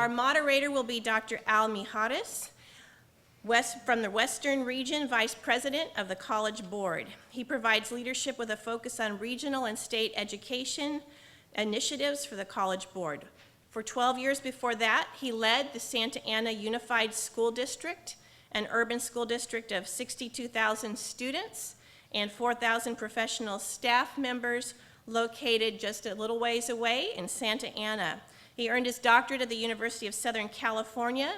Our moderator will be Dr. Al Mijares, from the Western Region, Vice President of the College Board. He provides leadership with a focus on regional and state education initiatives for the College Board. For 12 years before that, he led the Santa Ana Unified School District, an urban school district of 62,000 students and 4,000 professional staff members located just a little ways away in Santa Ana. He earned his doctorate at the University of Southern California.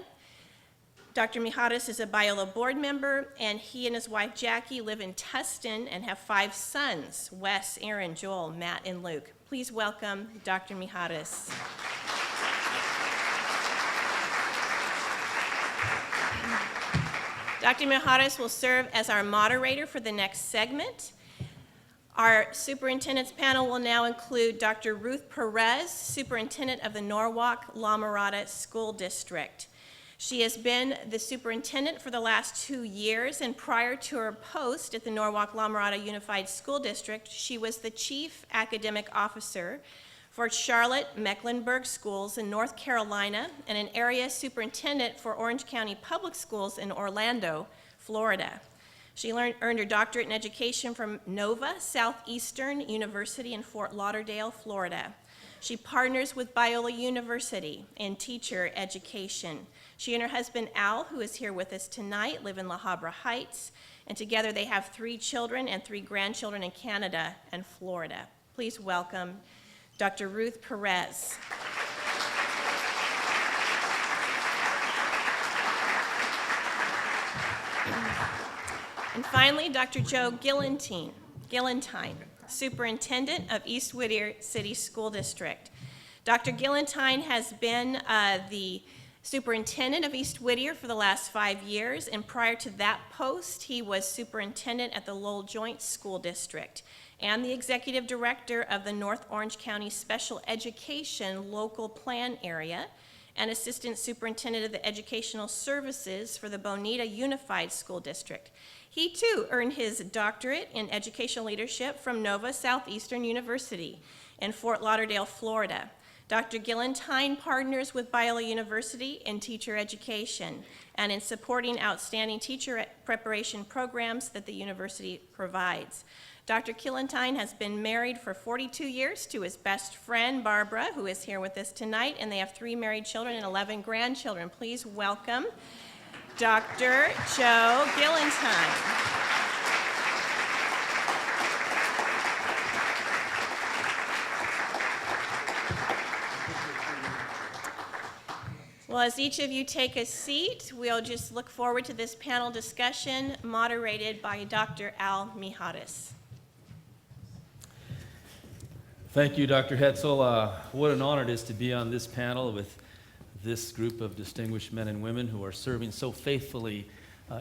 Dr. Mijares is a Biola board member, and he and his wife Jackie live in Tustin and have 5 sons, Wes, Aaron, Joel, Matt, and Luke. Please welcome Dr. Mijares. Dr. Mijares will serve as our moderator for the next segment. Our superintendent's panel will now include Dr. Ruth Perez, superintendent of the Norwalk La Mirada School District. She has been the superintendent for the last 2 years, and prior to her post at the Norwalk La Mirada Unified School District, she was the chief academic officer for Charlotte Mecklenburg Schools in North Carolina and an area superintendent for Orange County Public Schools in Orlando, Florida. She earned her doctorate in education from Nova Southeastern University in Fort Lauderdale, Florida. She partners with Biola University in teacher education. She and her husband, Al, who is here with us tonight, live in La Habra Heights, and together they have 3 children and 3 grandchildren in Canada and Florida. Please welcome Dr. Ruth Perez. And finally, Dr. Joe Gillentine, Superintendent of East Whittier City School District. Dr. Gillentine has been the superintendent of East Whittier for the last 5 years, and prior to that post, he was superintendent at the Lowell Joint School District and the executive director of the North Orange County Special Education Local Plan Area and assistant superintendent of the educational services for the Bonita Unified School District. He too earned his doctorate in educational leadership from Nova Southeastern University in Fort Lauderdale, Florida. Dr. Gillentine partners with Biola University in teacher education and in supporting outstanding teacher preparation programs that the university provides. Dr. Gillentine has been married for 42 years to his best friend, Barbara, who is here with us tonight, and they have 3 married children and 11 grandchildren. Please welcome Dr. Joe Gillentine. Well, as each of you take a seat, we'll just look forward to this panel discussion moderated by Dr. Al Mijares. Thank you, Dr. Hetzel. What an honor it is to be on this panel with this group of distinguished men and women who are serving so faithfully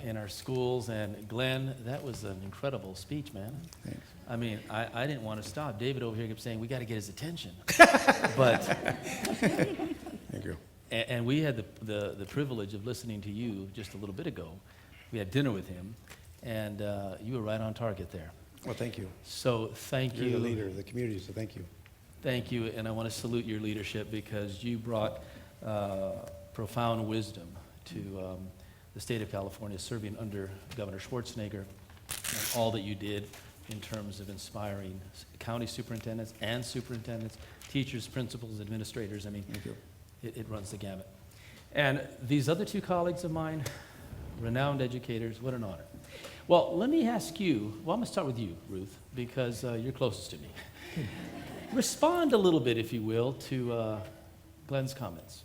in our schools. And Glenn, that was an incredible speech, man. Thanks. I mean, I didn't want to stop. David over here kept saying, we got to get his attention. But Thank you. And we had the privilege of listening to you just a little bit ago. We had dinner with him, and you were right on target there. Well, thank you. So thank you. You're the leader of the community, so thank you. Thank you, and I want to salute your leadership because you brought profound wisdom to the state of California, serving under Governor Schwarzenegger, and all that you did in terms of inspiring county superintendents and superintendents, teachers, principals, administrators. I mean, Thank you. It runs the gamut. And these other 2 colleagues of mine, renowned educators, what an honor. Well, let me ask you, well, I'm going to start with you, Ruth, because you're closest to me. Respond a little bit, if you will, to Glenn's comments.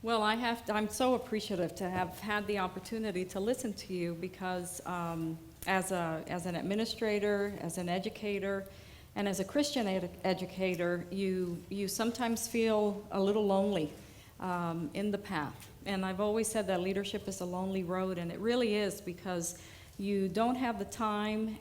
Well, I'm so appreciative to have had the opportunity to listen to you because as an administrator, as an educator, and as a Christian educator, you sometimes feel a little lonely in the path. And I've always said that leadership is a lonely road, and it really is because you don't have the time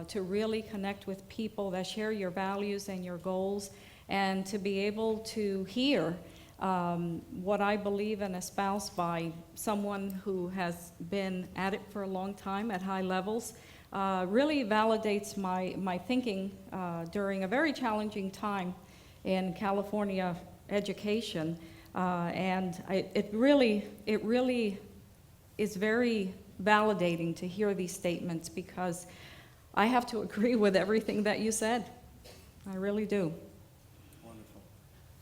to really connect with people that share your values and your goals, and to be able to hear what I believe and espouse by someone who has been at it for a long time at high levels really validates my thinking during a very challenging time in California education. It really is very validating to hear these statements, because I have to agree with everything that you said. I really do. Wonderful.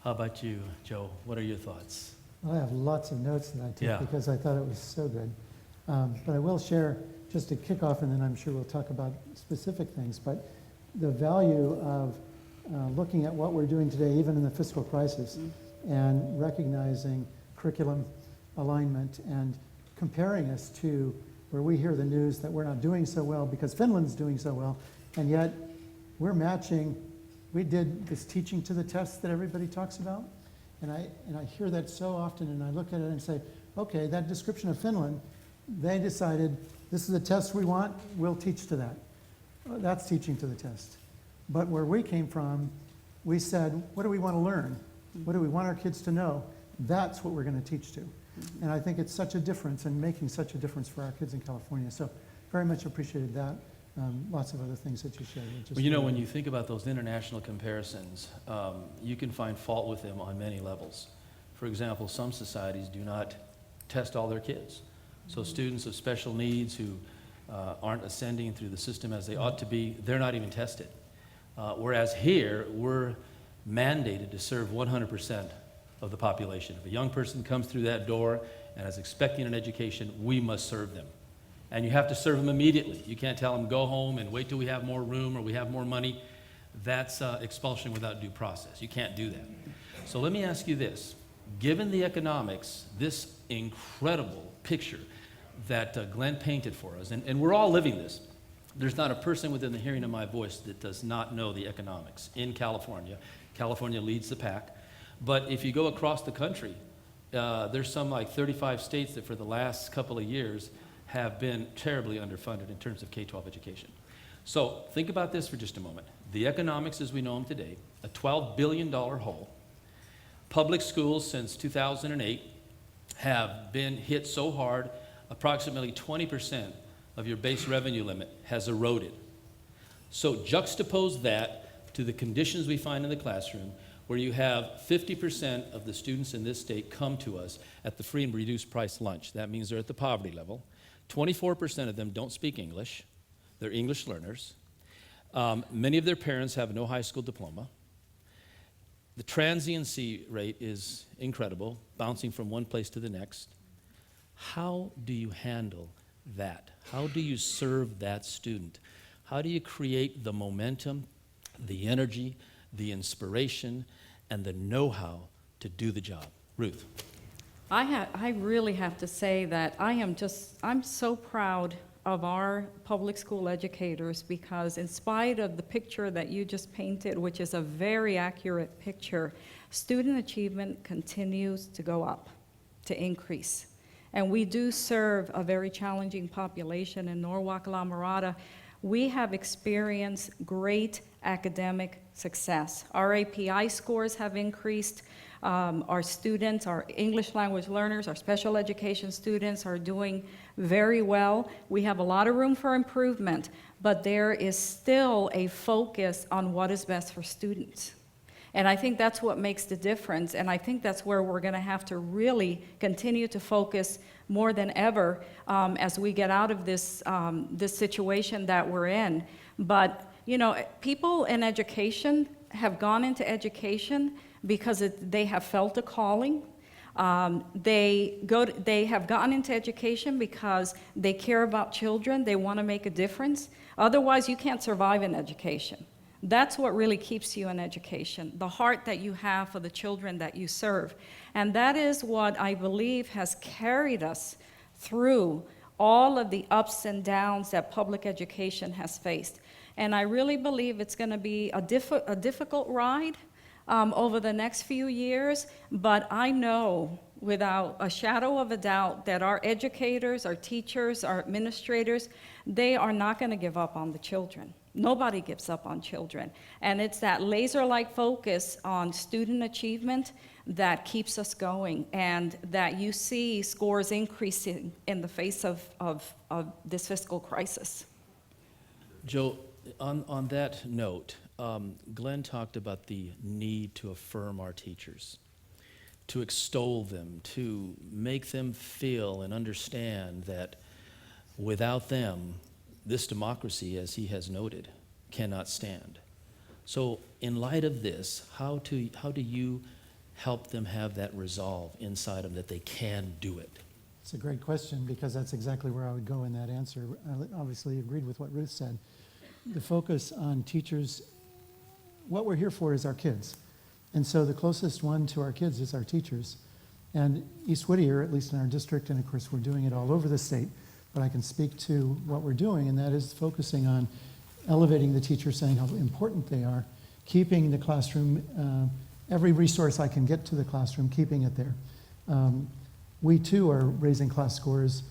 How about you, Joe? What are your thoughts? I have lots of notes that I took Yeah. because I thought it was so good. But I will share, just to kick off, and then I'm sure we'll talk about specific things, but the value of looking at what we're doing today, even in the fiscal crisis, and recognizing curriculum alignment and comparing us to where we hear the news that we're not doing so well because Finland's doing so well, and yet we're matching. We did this teaching to the test that everybody talks about, and I hear that so often, and I look at it and say, okay, that description of Finland, they decided this is a test we want, we'll teach to that. That's teaching to the test. But where we came from, we said, what do we want to learn? What do we want our kids to know? That's what we're going to teach to. And I think it's such a difference, and making such a difference for our kids in California. So very much appreciated that. Lots of other things that you shared. Well, you know, when you think about those international comparisons, you can find fault with them on many levels. For example, some societies do not test all their kids. So students of special needs who aren't ascending through the system as they ought to be, they're not even tested. Whereas here, we're mandated to serve 100% of the population. If a young person comes through that door and is expecting an education, we must serve them. And you have to serve them immediately. You can't tell them, go home and wait till we have more room or we have more money. That's expulsion without due process. You can't do that. So let me ask you this. Given the economics, this incredible picture that Glenn painted for us, and we're all living this. There's not a person within the hearing of my voice that does not know the economics in California. California leads the pack. But if you go across the country, there's some like 35 states that for the last couple of years have been terribly underfunded in terms of K-12 education. So think about this for just a moment. The economics as we know them today, a $12 billion hole. Public schools since 2008 have been hit so hard, approximately 20% of your base revenue limit has eroded. So juxtapose that to the conditions we find in the classroom, where you have 50% of the students in this state come to us at the free and reduced price lunch. That means they're at the poverty level. 24% of them don't speak English. They're English learners. Many of their parents have no high school diploma. The transiency rate is incredible, bouncing from one place to the next. How do you handle that? How do you serve that student? How do you create the momentum, the energy, the inspiration, and the know-how to do the job? Ruth. I really have to say that I'm so proud of our public school educators, because in spite of the picture that you just painted, which is a very accurate picture, student achievement continues to go up, to increase. And we do serve a very challenging population in Norwalk, La Mirada. We have experienced great academic success. Our API scores have increased. Our students, our English language learners, our special education students are doing very well. We have a lot of room for improvement, but there is still a focus on what is best for students. And I think that's what makes the difference, and I think that's where we're going to have to really continue to focus more than ever as we get out of this, this situation that we're in. But, you know, people in education have gone into education because they have felt a calling. They have gotten into education because they care about children. They want to make a difference. Otherwise, you can't survive in education. That's what really keeps you in education, the heart that you have for the children that you serve. And that is what I believe has carried us through all of the ups and downs that public education has faced. And I really believe it's going to be a difficult ride over the next few years, but I know without a shadow of a doubt that our educators, our teachers, our administrators, they are not going to give up on the children. Nobody gives up on children. And it's that laser-like focus on student achievement that keeps us going, and that you see scores increasing in the face of this fiscal crisis. Joe, on that note, Glenn talked about the need to affirm our teachers. to extol them, to make them feel and understand that without them, this democracy, as he has noted, cannot stand. So in light of this, how do you help them have that resolve inside them that they can do it? It's a great question, because that's exactly where I would go in that answer. I obviously agreed with what Ruth said. The focus on teachers, what we're here for is our kids. And so the closest one to our kids is our teachers. And East Whittier, at least in our district, and of course we're doing it all over the state, but I can speak to what we're doing, and that is focusing on elevating the teachers, saying how important they are, keeping the classroom, every resource I can get to the classroom, keeping it there. We too are raising class scores.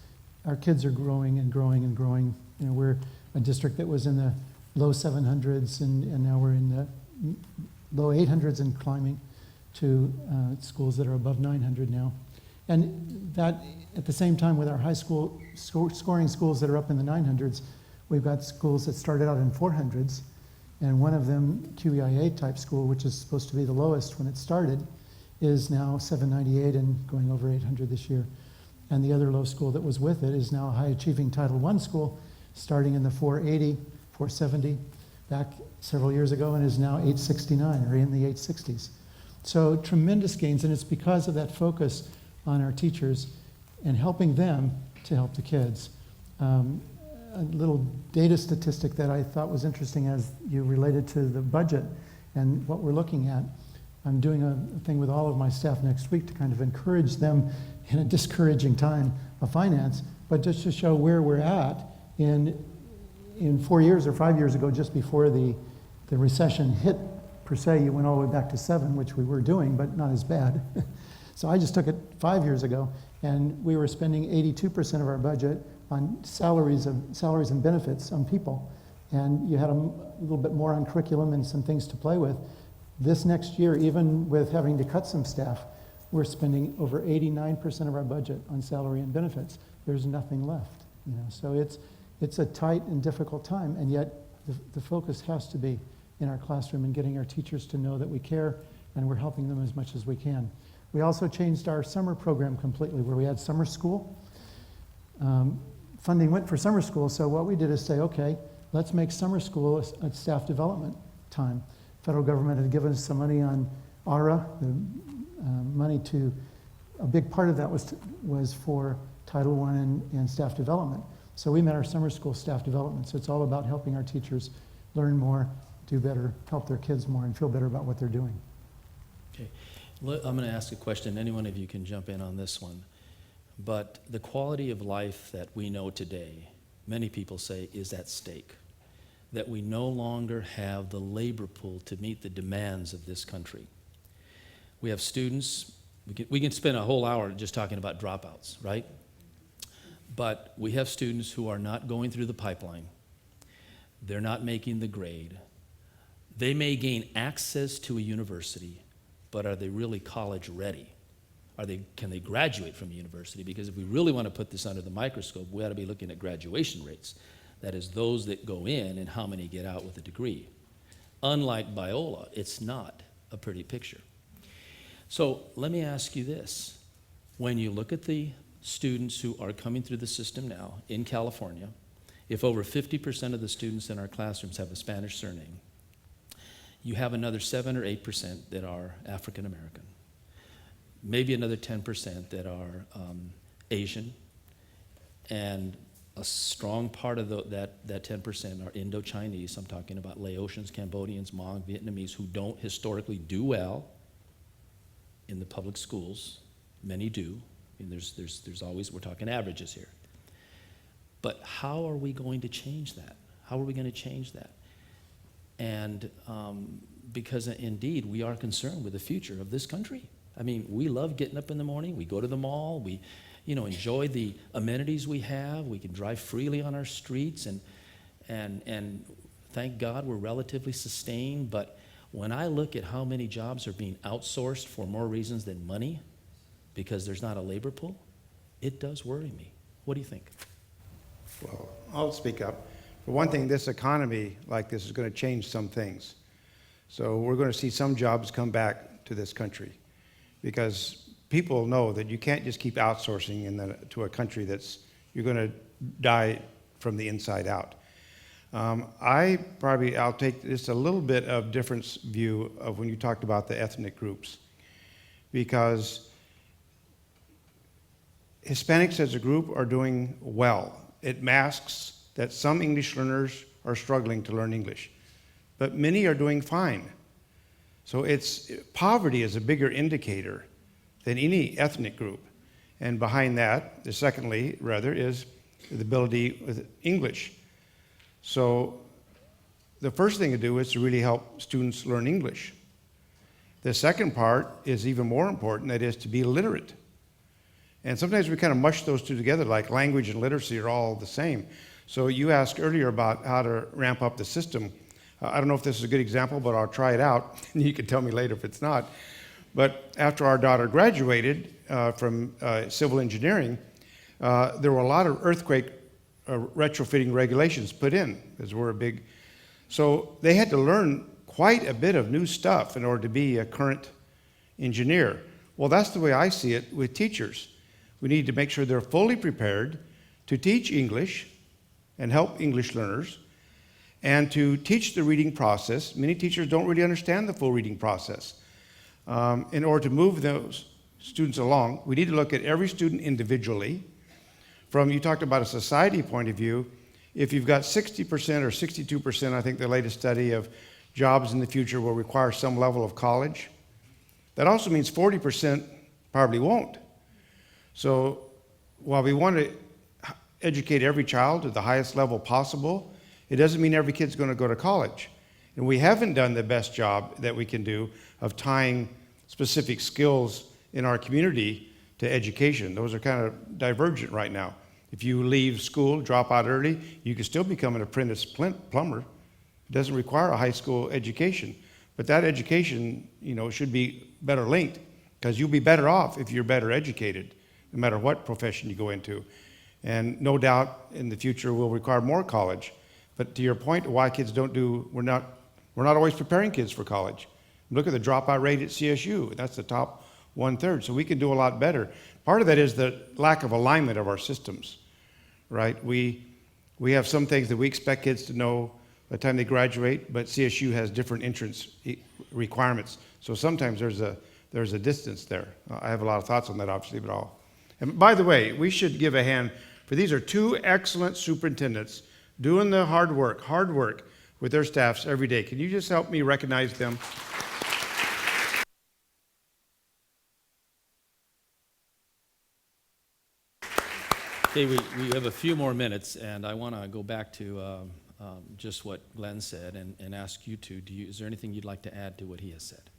Our kids are growing and growing and growing. You know, we're a district that was in the low 700s, and now we're in the low 800s and climbing to schools that are above 900 now. And that, at the same time, with our high school scoring schools that are up in the 900s, we've got schools that started out in 400s, and one of them, QEIA type school, which is supposed to be the lowest when it started, is now 798 and going over 800 this year. And the other low school that was with it is now a high achieving Title I school, starting in the 480, 470 back several years ago, and is now 869 or in the 860s. So tremendous gains, and it's because of that focus on our teachers and helping them to help the kids. A little data statistic that I thought was interesting as you related to the budget and what we're looking at. I'm doing a thing with all of my staff next week to kind of encourage them in a discouraging time of finance, but just to show where we're at in 4 years or 5 years ago, just before the recession hit per se. You went all the way back to 7, which we were doing, but not as bad. So I just took it 5 years ago, and we were spending 82% of our budget on salaries and benefits on people. And you had a little bit more on curriculum and some things to play with. This next year, even with having to cut some staff, we're spending over 89% of our budget on salary and benefits. There's nothing left, you know. So it's a tight and difficult time, and yet the focus has to be in our classroom and getting our teachers to know that we care and we're helping them as much as we can. We also changed our summer program completely, where we had summer school. Funding went for summer school, so what we did is say, okay, let's make summer school a staff development time. Federal government had given us some money on ARA, the money to, a big part of that was for Title I and staff development. So we made our summer school staff development. So it's all about helping our teachers learn more, do better, help their kids more, and feel better about what they're doing. Okay, I'm going to ask a question. Any one of you can jump in on this one. But the quality of life that we know today, many people say, is at stake. That we no longer have the labor pool to meet the demands of this country. We have students, we can spend a whole hour just talking about dropouts, right? But we have students who are not going through the pipeline. They're not making the grade. They may gain access to a university, but are they really college ready? Can they graduate from a university? Because if we really want to put this under the microscope, we ought to be looking at graduation rates. That is, those that go in and how many get out with a degree. Unlike Biola, it's not a pretty picture. So let me ask you this. When you look at the students who are coming through the system now in California, if over 50% of the students in our classrooms have a Spanish surname, you have another 7 or 8% that are African American. Maybe another 10% that are Asian, and a strong part of that 10% are Indo-Chinese. I'm talking about Laotians, Cambodians, Hmong, Vietnamese, who don't historically do well in the public schools. Many do. I mean, there's always, we're talking averages here. But how are we going to change that? How are we going to change that? And because indeed, we are concerned with the future of this country. I mean, we love getting up in the morning. We go to the mall. We, enjoy the amenities we have. We can drive freely on our streets, and thank God we're relatively sustained. But when I look at how many jobs are being outsourced for more reasons than money, because there's not a labor pool, it does worry me. What do you think? Well, I'll speak up. For one thing, this economy like this is going to change some things. So we're going to see some jobs come back to this country because people know that you can't just keep outsourcing to a country you're going to die from the inside out. I'll take just a little bit of difference view of when you talked about the ethnic groups, because Hispanics as a group are doing well. It masks that some English learners are struggling to learn English, but many are doing fine. So poverty is a bigger indicator than any ethnic group. And behind that, secondly, is the ability with English. So the first thing to do is to really help students learn English. The second part is even more important, that is to be literate. And sometimes we kind of mush those two together, like language and literacy are all the same. So you asked earlier about how to ramp up the system. I don't know if this is a good example, but I'll try it out, and you can tell me later if it's not. But after our daughter graduated from civil engineering, there were a lot of earthquake retrofitting regulations put in, because we're a big... So they had to learn quite a bit of new stuff in order to be a current engineer. Well, that's the way I see it with teachers. We need to make sure they're fully prepared to teach English and help English learners, and to teach the reading process. Many teachers don't really understand the full reading process. In order to move those students along, we need to look at every student individually. You talked about a society point of view, if you've got 60% or 62%, I think the latest study, of jobs in the future will require some level of college, that also means 40% probably won't. So while we want to educate every child at the highest level possible, it doesn't mean every kid's going to go to college. And we haven't done the best job that we can do of tying specific skills in our community to education. Those are kind of divergent right now. If you leave school, drop out early, you can still become an apprentice plumber. It doesn't require a high school education. But that education, should be better linked, because you'll be better off if you're better educated, no matter what profession you go into. And no doubt in the future we'll require more college. But to your point, why kids we're not always preparing kids for college. Look at the dropout rate at CSU. That's the top 1/3. So we can do a lot better. Part of that is the lack of alignment of our systems, right? We have some things that we expect kids to know by the time they graduate, but CSU has different entrance requirements. So sometimes there's a distance there. I have a lot of thoughts on that, obviously, but and by the way, we should give a hand, for these are two excellent superintendents doing the hard work with their staffs every day. Can you just help me recognize them? Okay, we have a few more minutes, and I want to go back to just what Glenn said and ask you two, is there anything you'd like to add to what he has said?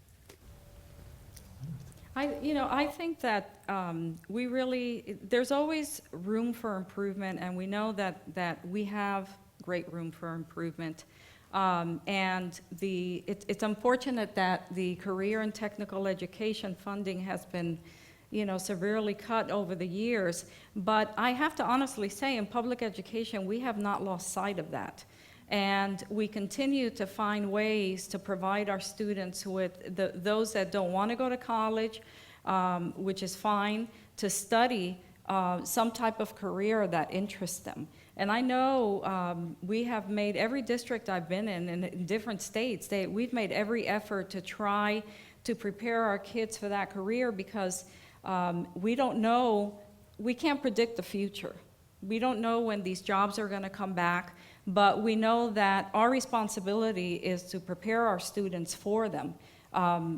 I think that there's always room for improvement, and we know that we have great room for improvement. And it's unfortunate that the career and technical education funding has been, severely cut over the years. But I have to honestly say, in public education, we have not lost sight of that. And we continue to find ways to provide our students with those that don't want to go to college, which is fine, to study some type of career that interests them. And I know we have made, every district I've been in different states, we've made every effort to try to prepare our kids for that career, because we don't know, we can't predict the future. We don't know when these jobs are going to come back, but we know that our responsibility is to prepare our students for them,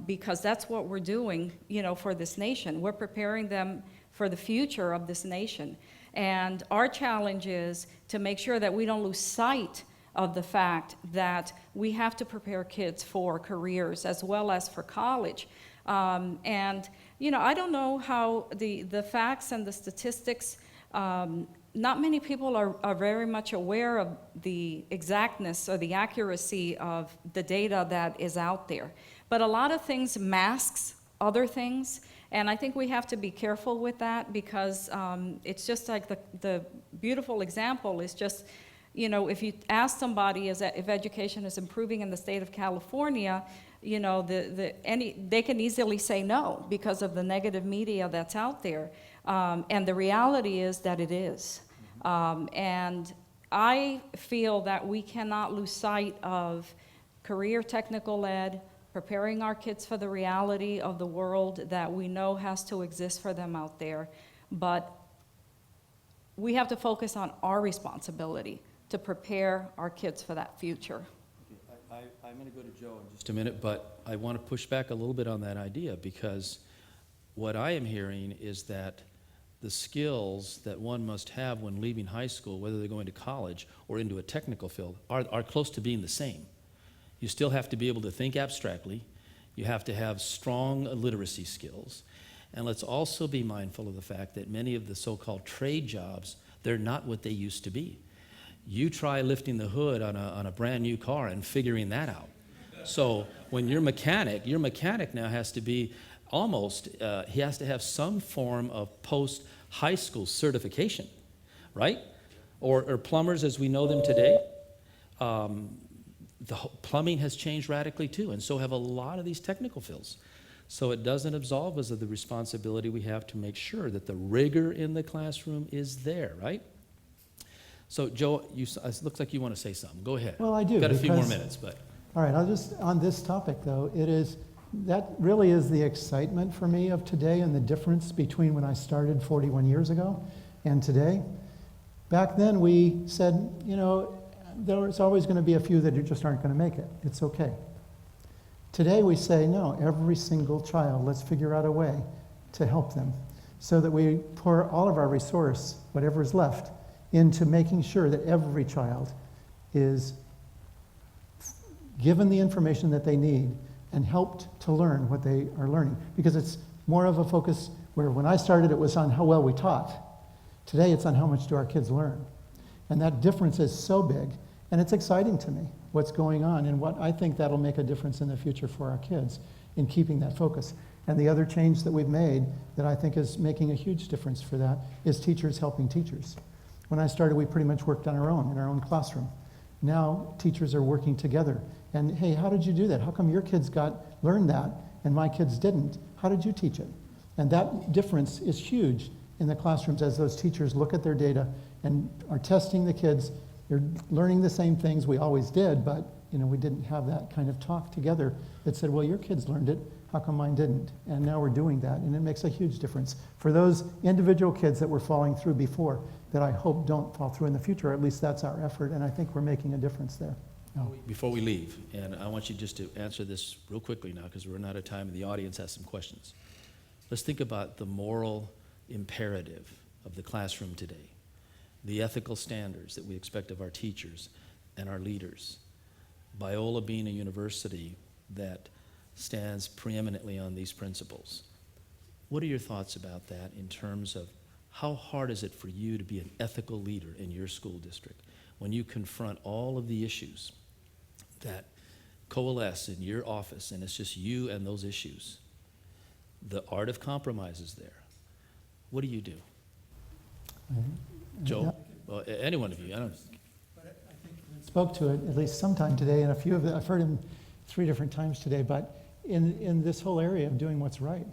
because that's what we're doing, for this nation. We're preparing them for the future of this nation. And our challenge is to make sure that we don't lose sight of the fact that we have to prepare kids for careers as well as for college. I don't know how the facts and the statistics, not many people are very much aware of the exactness or the accuracy of the data that is out there. But a lot of things masks other things, and I think we have to be careful with that, because it's just like the beautiful example is just, if you ask somebody if education is improving in the state of California, they can easily say no because of the negative media that's out there. And the reality is that it is. And I feel that we cannot lose sight of career technical ed, preparing our kids for the reality of the world that we know has to exist for them out there. But we have to focus on our responsibility to prepare our kids for that future. I'm going to go to Joe in just a minute, but I want to push back a little bit on that idea, because what I am hearing is that the skills that one must have when leaving high school, whether they're going to college or into a technical field, are close to being the same. You still have to be able to think abstractly. You have to have strong literacy skills. And let's also be mindful of the fact that many of the so-called trade jobs, they're not what they used to be. You try lifting the hood on a brand new car and figuring that out. So when your mechanic now has to be almost, he has to have some form of post-high school certification, right? Or plumbers as we know them today. Plumbing has changed radically too, and so have a lot of these technical fields. So it doesn't absolve us of the responsibility we have to make sure that the rigor in the classroom is there, right? So Joe, it looks like you want to say something. Go ahead. Well, I do. Got a few more because- minutes, but. All right, on this topic though, that really is the excitement for me of today and the difference between when I started 41 years ago and today. Back then we said, there's always going to be a few that just aren't going to make it. It's okay. Today we say, no, every single child, let's figure out a way to help them so that we pour all of our resource, whatever is left, into making sure that every child is given the information that they need and helped to learn what they are learning. Because it's more of a focus where when I started it was on how well we taught. Today it's on how much do our kids learn. And that difference is so big, and it's exciting to me what's going on and what I think that'll make a difference in the future for our kids in keeping that focus. And the other change that we've made that I think is making a huge difference for that is teachers helping teachers. When I started, we pretty much worked on our own, in our own classroom. Now, teachers are working together. And hey, how did you do that? How come your kids learned that and my kids didn't? How did you teach it? And that difference is huge in the classrooms as those teachers look at their data and are testing the kids. They're learning the same things we always did, but we didn't have that kind of talk together that said, well, your kids learned it, how come mine didn't? And now we're doing that, and it makes a huge difference for those individual kids that were falling through before that I hope don't fall through in the future. At least that's our effort, and I think we're making a difference there. No. Before we leave, and I want you just to answer this real quickly now because we're running out of time and the audience has some questions. Let's think about the moral imperative of the classroom today, the ethical standards that we expect of our teachers and our leaders. Biola being a university that stands preeminently on these principles. What are your thoughts about that in terms of how hard is it for you to be an ethical leader in your school district when you confront all of the issues that coalesce in your office and it's just you and those issues? The art of compromise is there. What do you do? Joe? Well, any one of you. I don't. Spoke to it at least sometime today, and I've heard him 3 different times today, but in this whole area of doing what's right.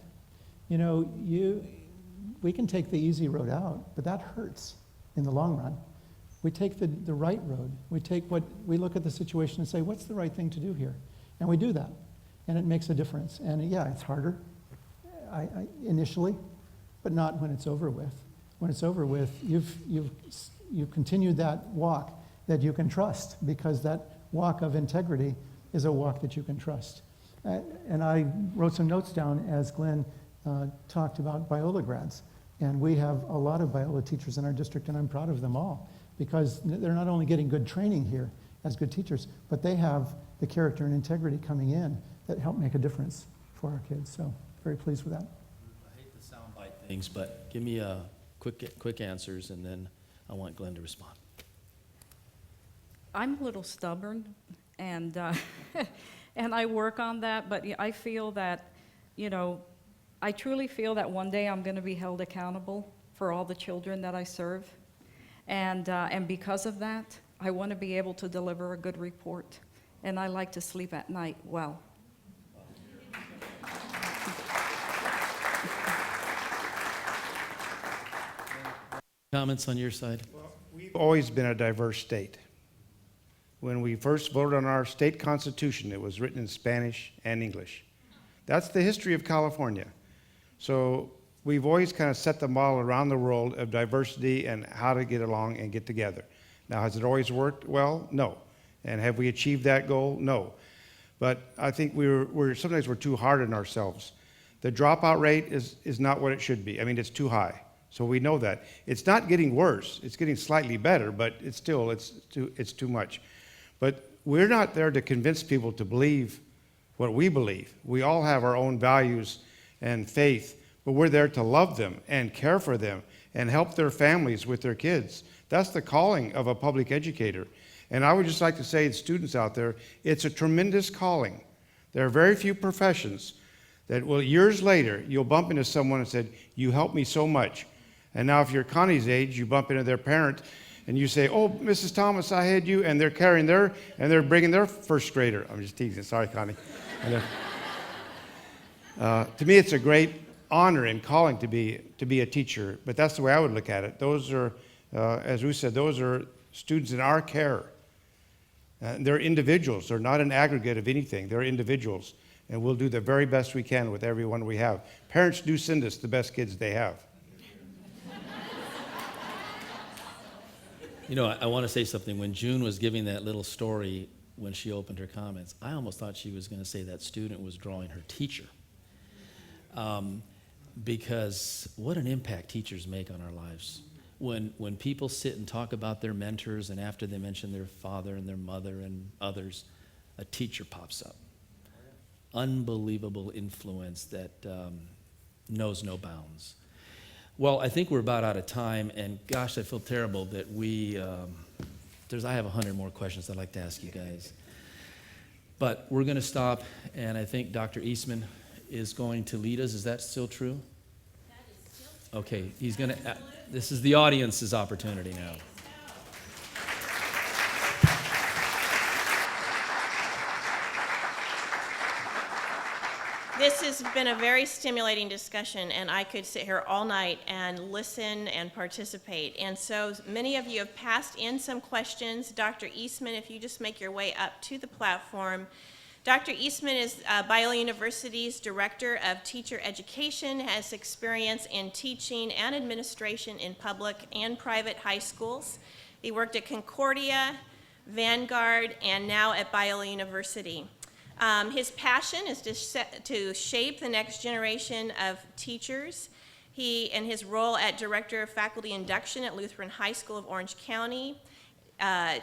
We can take the easy road out, but that hurts in the long run. We take the right road. We look at the situation and say, what's the right thing to do here? And we do that, and it makes a difference. And yeah, it's harder initially, but not when it's over with. When it's over with, you've continued that walk that you can trust, because that walk of integrity is a walk that you can trust. And I wrote some notes down as Glen talked about Biola grads. And we have a lot of Biola teachers in our district, and I'm proud of them all, because they're not only getting good training here as good teachers, but they have the character and integrity coming in that help make a difference for our kids. So very pleased with that. I hate the soundbite things, but give me quick answers, and then I want Glen to respond. I'm a little stubborn, and and I work on that, but I feel that, I truly feel that one day I'm going to be held accountable for all the children that I serve. And because of that, I want to be able to deliver a good report. And I like to sleep at night well. Comments on your side? We've always been a diverse state. When we first voted on our state constitution, it was written in Spanish and English. That's the history of California. So we've always kind of set the model around the world of diversity and how to get along and get together. Now, has it always worked well? No. And have we achieved that goal? No. But I think sometimes we're too hard on ourselves. The dropout rate is not what it should be. I mean, it's too high. So we know that. It's not getting worse. It's getting slightly better, but it's too much. But we're not there to convince people to believe what we believe. We all have our own values and faith, but we're there to love them and care for them and help their families with their kids. That's the calling of a public educator. And I would just like to say to students out there, it's a tremendous calling. There are very few professions that will, years later, you'll bump into someone and said, you helped me so much. And now if you're Connie's age, you bump into their parent and you say, oh, Mrs. Thomas, I had you, and they're carrying they're bringing their first grader. I'm just teasing, sorry, Connie. To me, it's a great honor and calling to be a teacher, but that's the way I would look at it. Those are, as Ruth said, those are students in our care. They're individuals. They're not an aggregate of anything. They're individuals, and we'll do the very best we can with everyone we have. Parents do send us the best kids they have. You know, I want to say something. When June was giving that little story when she opened her comments, I almost thought she was going to say that student was drawing her teacher. Because what an impact teachers make on our lives. When people sit and talk about their mentors, and after they mention their father and their mother and others, a teacher pops up. Unbelievable influence that knows no bounds. Well, I think we're about out of time, and gosh, I feel terrible that I have 100 more questions I'd like to ask you guys. But we're going to stop, and I think Dr. Eastman is going to lead us. Is that still true? That is still Okay, he's going to, this is the audience's opportunity now. This has been a very stimulating discussion, and I could sit here all night and listen and participate. And so many of you have passed in some questions. Dr. Eastman, if you just make your way up to the platform. Dr. Eastman is Biola University's Director of Teacher Education, has experience in teaching and administration in public and private high schools. He worked at Concordia, Vanguard, and now at Biola University. His passion is to shape the next generation of teachers. He, in his role at Director of Faculty Induction at Lutheran High School of Orange County,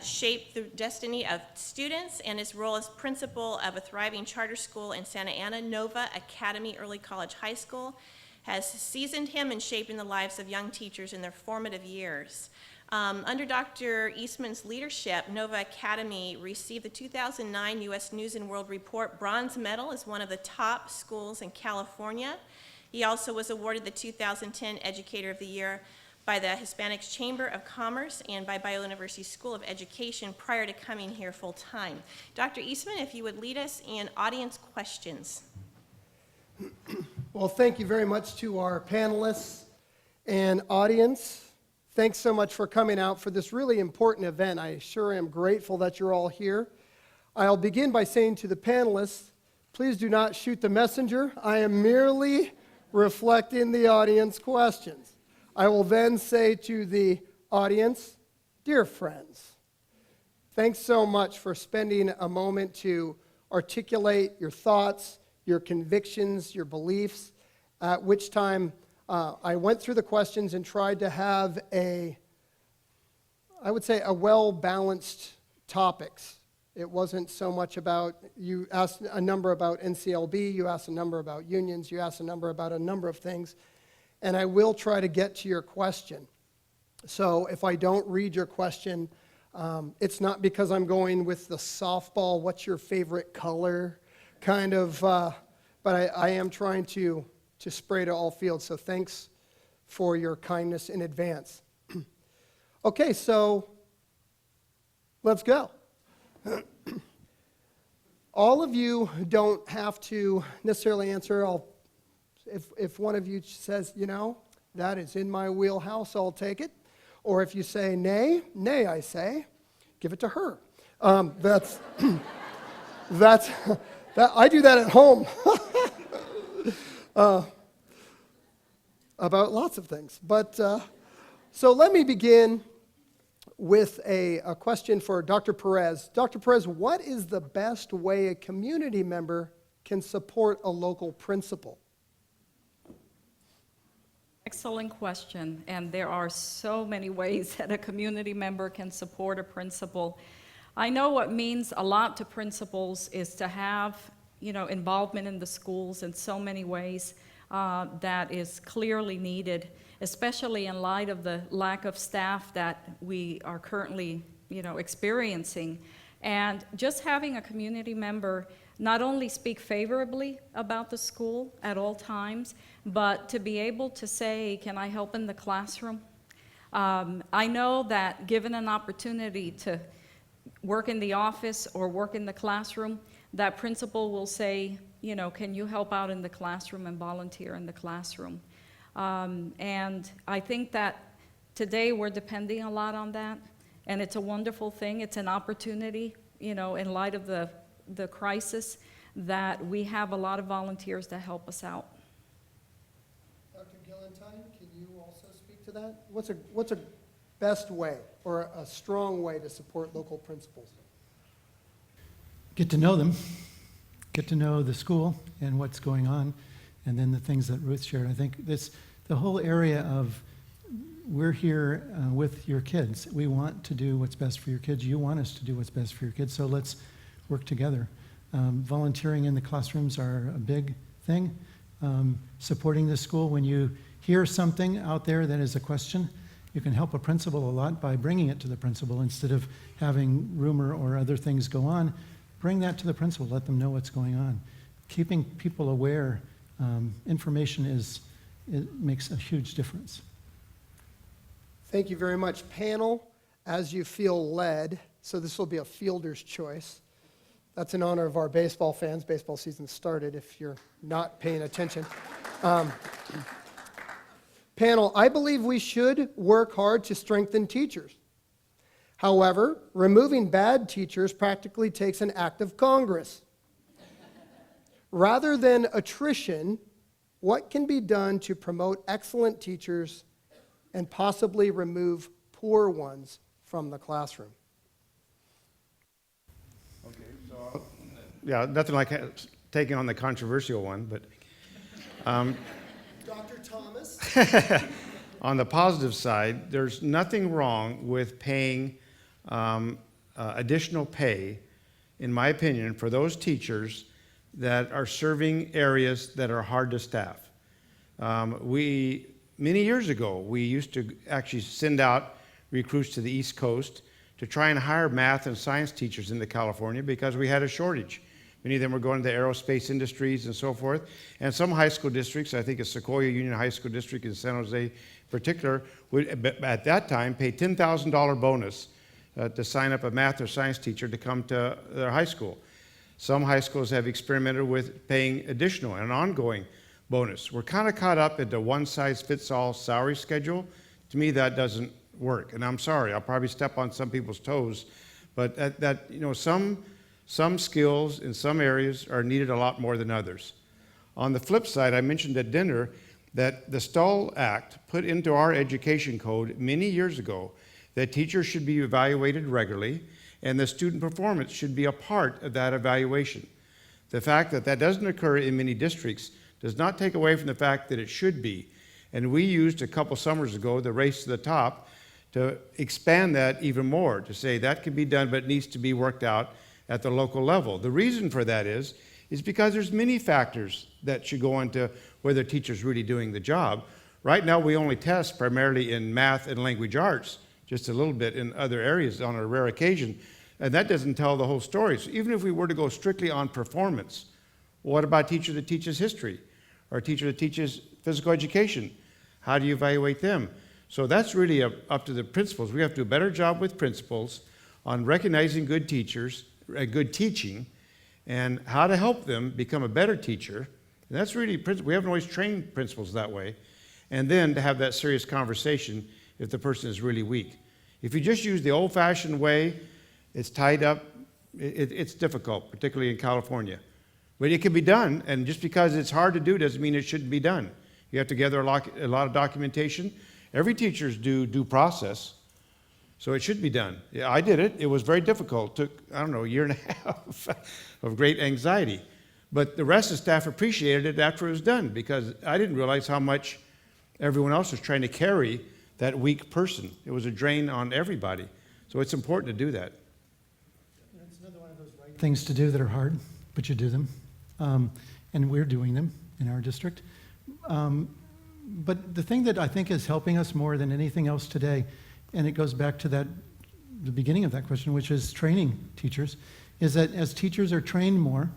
shaped the destiny of students, and his role as principal of a thriving charter school in Santa Ana, Nova Academy Early College High School, has seasoned him in shaping the lives of young teachers in their formative years. Under Dr. Eastman's leadership, Nova Academy received the 2009 U.S. News and World Report Bronze Medal as one of the top schools in California. He also was awarded the 2010 Educator of the Year by the Hispanics Chamber of Commerce and by Biola University School of Education prior to coming here full-time. Dr. Eastman, if you would lead us in audience questions. Well, thank you very much to our panelists and audience. Thanks so much for coming out for this really important event. I sure am grateful that you're all here. I'll begin by saying to the panelists, please do not shoot the messenger. I am merely reflecting the audience questions. I will then say to the audience, dear friends, thanks so much for spending a moment to articulate your thoughts, your convictions, your beliefs, at which time I went through the questions and tried to have I would say, a well-balanced topics. It wasn't so much about, you asked a number about NCLB, you asked a number about unions, you asked a number about a number of things, and I will try to get to your question. So if I don't read your question, it's not because I'm going with the softball, what's your favorite color kind of, but I am trying to spray to all fields, so thanks for your kindness in advance. Okay, so let's go. All of you don't have to necessarily answer. If one of you says, you know, that is in my wheelhouse, I'll take it. Or if you say nay, nay, I say, give it to her. That's I do that at home about lots of things. But so let me begin with a question for Dr. Perez. Dr. Perez, what is the best way a community member can support a local principal? Excellent question, and there are so many ways that a community member can support a principal. I know what means a lot to principals is to have, involvement in the schools in so many ways that is clearly needed, especially in light of the lack of staff that we are currently, experiencing. And just having a community member not only speak favorably about the school at all times, but to be able to say, can I help in the classroom? I know that given an opportunity to work in the office or work in the classroom, that principal will say, can you help out in the classroom and volunteer in the classroom? And I think that today we're depending a lot on that, and it's a wonderful thing. It's an opportunity, in light of the crisis, that we have a lot of volunteers that help us out. Dr. Gillentine, can you also speak to that? What's a best way or a strong way to support local principals? Get to know them, get to know the school and what's going on, and then the things that Ruth shared. I think the whole area of we're here with your kids. We want to do what's best for your kids. You want us to do what's best for your kids, so let's work together. Volunteering in the classrooms are a big thing. Supporting the school, when you hear something out there that is a question, you can help a principal a lot by bringing it to the principal instead of having rumor or other things go on. Bring that to the principal, let them know what's going on. Keeping people aware, information it makes a huge difference. Thank you very much. Panel, as you feel led, so this will be a fielder's choice. That's in honor of our baseball fans. Baseball season started if you're not paying attention. Panel, I believe we should work hard to strengthen teachers. However, removing bad teachers practically takes an act of Congress. Rather than attrition, what can be done to promote excellent teachers and possibly remove poor ones from the classroom? Okay, so, yeah, nothing like taking on the controversial one, but Dr. Thomas? on the positive side, there's nothing wrong with paying additional pay, in my opinion, for those teachers that are serving areas that are hard to staff. Many years ago, we used to actually send out recruits to the East Coast to try and hire math and science teachers into California because we had a shortage. Many of them were going to the aerospace industries and so forth. And some high school districts, I think a Sequoia Union High School District in San Jose in particular, would at that time pay $10,000 bonus to sign up a math or science teacher to come to their high school. Some high schools have experimented with paying additional and ongoing bonus. We're kind of caught up into one-size-fits-all salary schedule. To me, that doesn't work. And I'm sorry, I'll probably step on some people's toes, but some skills in some areas are needed a lot more than others. On the flip side, I mentioned at dinner that the Stahl Act put into our education code many years ago that teachers should be evaluated regularly and the student performance should be a part of that evaluation. The fact that that doesn't occur in many districts does not take away from the fact that it should be. And we used a couple summers ago the Race to the Top to expand that even more, to say that can be done, but it needs to be worked out at the local level. The reason for that is because there's many factors that should go into whether a teacher's really doing the job. Right now, we only test primarily in math and language arts, just a little bit in other areas on a rare occasion, and that doesn't tell the whole story. So even if we were to go strictly on performance, what about a teacher that teaches history or a teacher that teaches physical education? How do you evaluate them? So that's really up to the principals. We have to do a better job with principals on recognizing good teachers, good teaching, and how to help them become a better teacher. And that's really, we haven't always trained principals that way. And then to have that serious conversation if the person is really weak. If you just use the old-fashioned way, it's tied up, it's difficult, particularly in California. But it can be done, and just because it's hard to do doesn't mean it shouldn't be done. You have to gather a lot of documentation. Every teacher's due process, so it should be done. Yeah, I did it. It was very difficult. It took, I don't know, a year and a half of great anxiety. But the rest of the staff appreciated it after it was done, because I didn't realize how much everyone else was trying to carry that weak person. It was a drain on everybody. So it's important to do that. It's another one of those right things to do that are hard, but you do them. And we're doing them in our district. But the thing that I think is helping us more than anything else today, and it goes back to the beginning of that question, which is training teachers, is that as teachers are trained more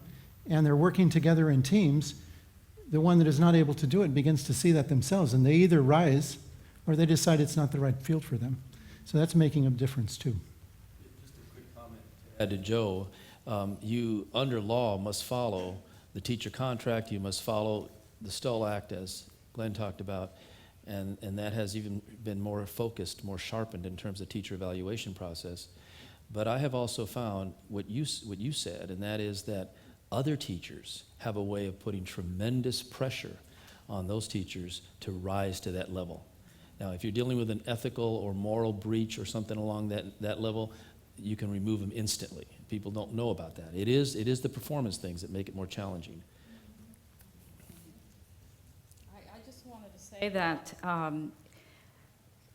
and they're working together in teams, the one that is not able to do it begins to see that themselves, and they either rise or they decide it's not the right field for them. So that's making a difference too. Just a quick comment to add to Joe. You, under law, must follow the teacher contract. You must follow the Stoll Act, as Glenn talked about, and that has even been more focused, more sharpened in terms of teacher evaluation process. But I have also found what you said, and that is that other teachers have a way of putting tremendous pressure on those teachers to rise to that level. Now, if you're dealing with an ethical or moral breach or something along that level, you can remove them instantly. People don't know about that. It is the performance things that make it more challenging. I just wanted to say that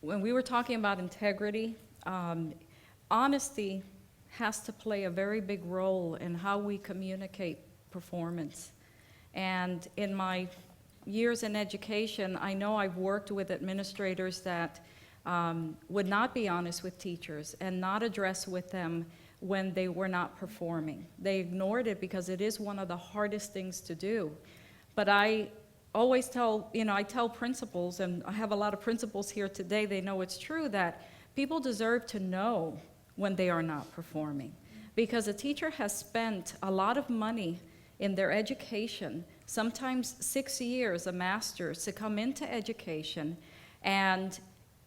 when we were talking about integrity, honesty has to play a very big role in how we communicate performance. And in my years in education, I know I've worked with administrators that would not be honest with teachers and not address with them when they were not performing. They ignored it because it is one of the hardest things to do. But I always tell, I tell principals, and I have a lot of principals here today, they know it's true, that people deserve to know when they are not performing. Because a teacher has spent a lot of money in their education, sometimes 6 years, a master's, to come into education, and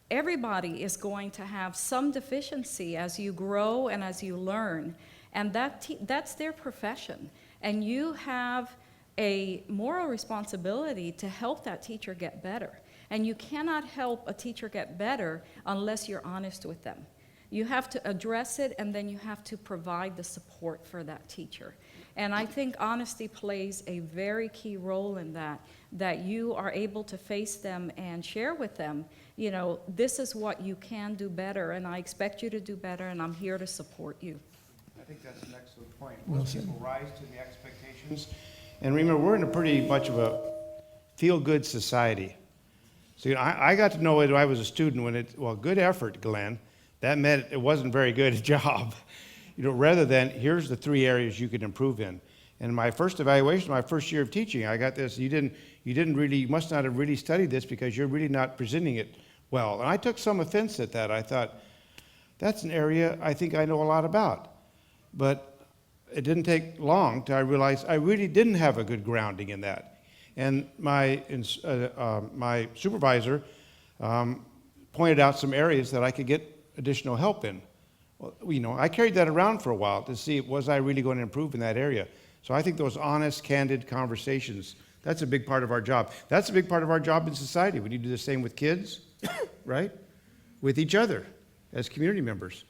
everybody is going to have some deficiency as you grow and as you learn, and that's their profession. And you have a moral responsibility to help that teacher get better. And you cannot help a teacher get better unless you're honest with them. You have to address it, and then you have to provide the support for that teacher. And I think honesty plays a very key role in that you are able to face them and share with them, this is what you can do better, and I expect you to do better, and I'm here to support you. I think that's an excellent point. Most people rise to the expectations. And remember, we're in a pretty much of a feel-good society. So I got to know it when I was a student good effort, Glenn. That meant it wasn't very good a job. Rather than, here's the 3 areas you could improve in. And my first evaluation, my first year of teaching, I got this, you must not have really studied this because you're really not presenting it well. And I took some offense at that. I thought, that's an area I think I know a lot about. But it didn't take long till I realized I really didn't have a good grounding in that. And my supervisor pointed out some areas that I could get additional help in. Well, I carried that around for a while to see, was I really going to improve in that area? So I think those honest, candid conversations, that's a big part of our job. That's a big part of our job in society. We need to do the same with kids, right? With each other as community members.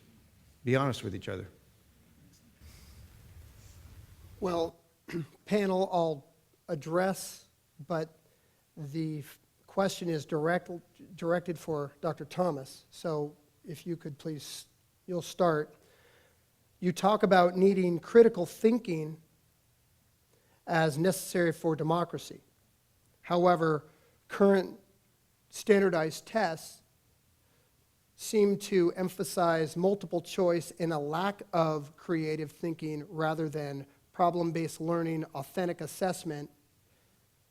Be honest with each other. Well, panel, I'll address, but the question is directed for Dr. Thomas. So if you could please, you'll start. You talk about needing critical thinking as necessary for democracy. However, current standardized tests seem to emphasize multiple choice and a lack of creative thinking rather than problem-based learning, authentic assessment.